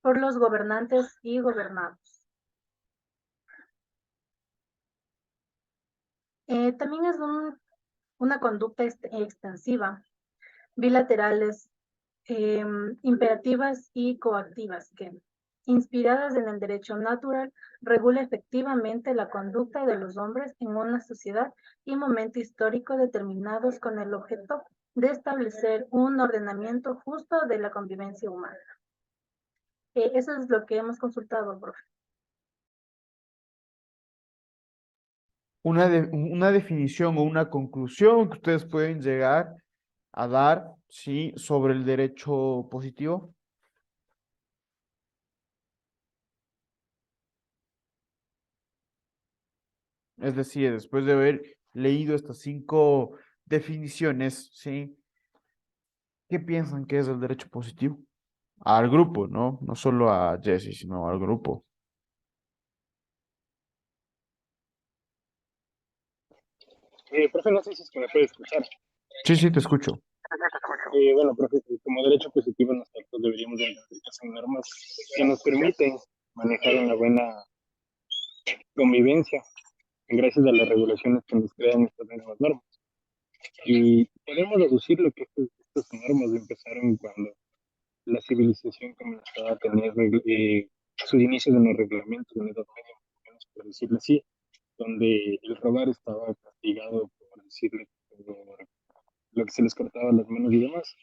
por los gobernantes y gobernados. También es una conducta extensiva, bilaterales, imperativas y coactivas, que, inspiradas en el derecho natural, regula efectivamente la conducta de los hombres en una sociedad y momento histórico determinados con el objeto de establecer un ordenamiento justo de la convivencia humana. Eso es lo que hemos consultado, profe. Una definición o una conclusión que ustedes pueden llegar a dar, ¿sí? Sobre el derecho positivo. Es decir, después de haber leído estas 5 definiciones, ¿sí? ¿Qué piensan que es el derecho positivo? Al grupo, ¿no? No solo a Jesse, sino al grupo. Profe, no sé si es que me puede escuchar. Sí, sí, te escucho. Bueno, profe, como derecho positivo nosotros deberíamos de entender que son normas que nos permiten manejar una buena convivencia gracias a las regulaciones que nos crean estas mismas normas. Y podemos deducir lo que estas normas empezaron cuando la civilización comenzó a tener sus inicios en los reglamentos de Edad Media, más o menos, por decirlo así, donde el robar estaba castigado, por decirlo, por lo que se les cortaba las manos y demás,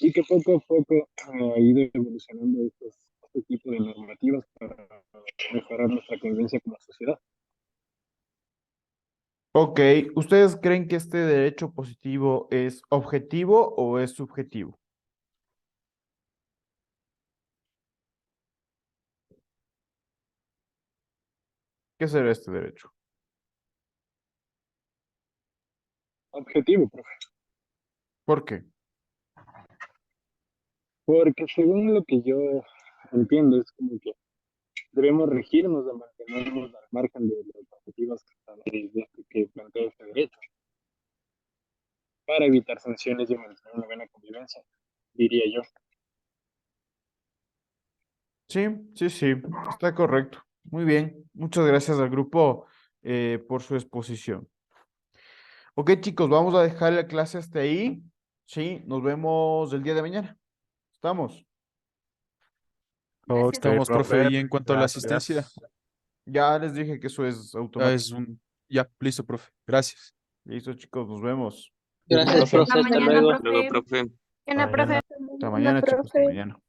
y que poco a poco ha ido evolucionando este tipo de normativas para mejorar nuestra convivencia como sociedad. Ok, ¿ustedes creen que este derecho positivo es objetivo o es subjetivo? ¿Qué será este derecho? Objetivo, profe. ¿Por qué? Porque según lo que yo entiendo, es como que debemos regirnos de mantenernos al margen de los objetivos que plantea este derecho, para evitar sanciones y mantener una buena convivencia, diría yo. Sí, sí, sí, está correcto. Muy bien, muchas gracias al grupo por su exposición. Ok, chicos, vamos a dejar la clase hasta ahí. Sí, nos vemos el día de mañana. ¿Estamos? Ok, Estamos, profe. profe, Y en cuanto a la asistencia, gracias. Ya les dije que eso es ya es automático. ya, listo, profe. Gracias. Listo, chicos, nos vemos. Gracias, profe. Hasta Hasta mañana, luego. Luego, profe. profe. Mañana, profe. Hasta mañana, chicos, hasta mañana.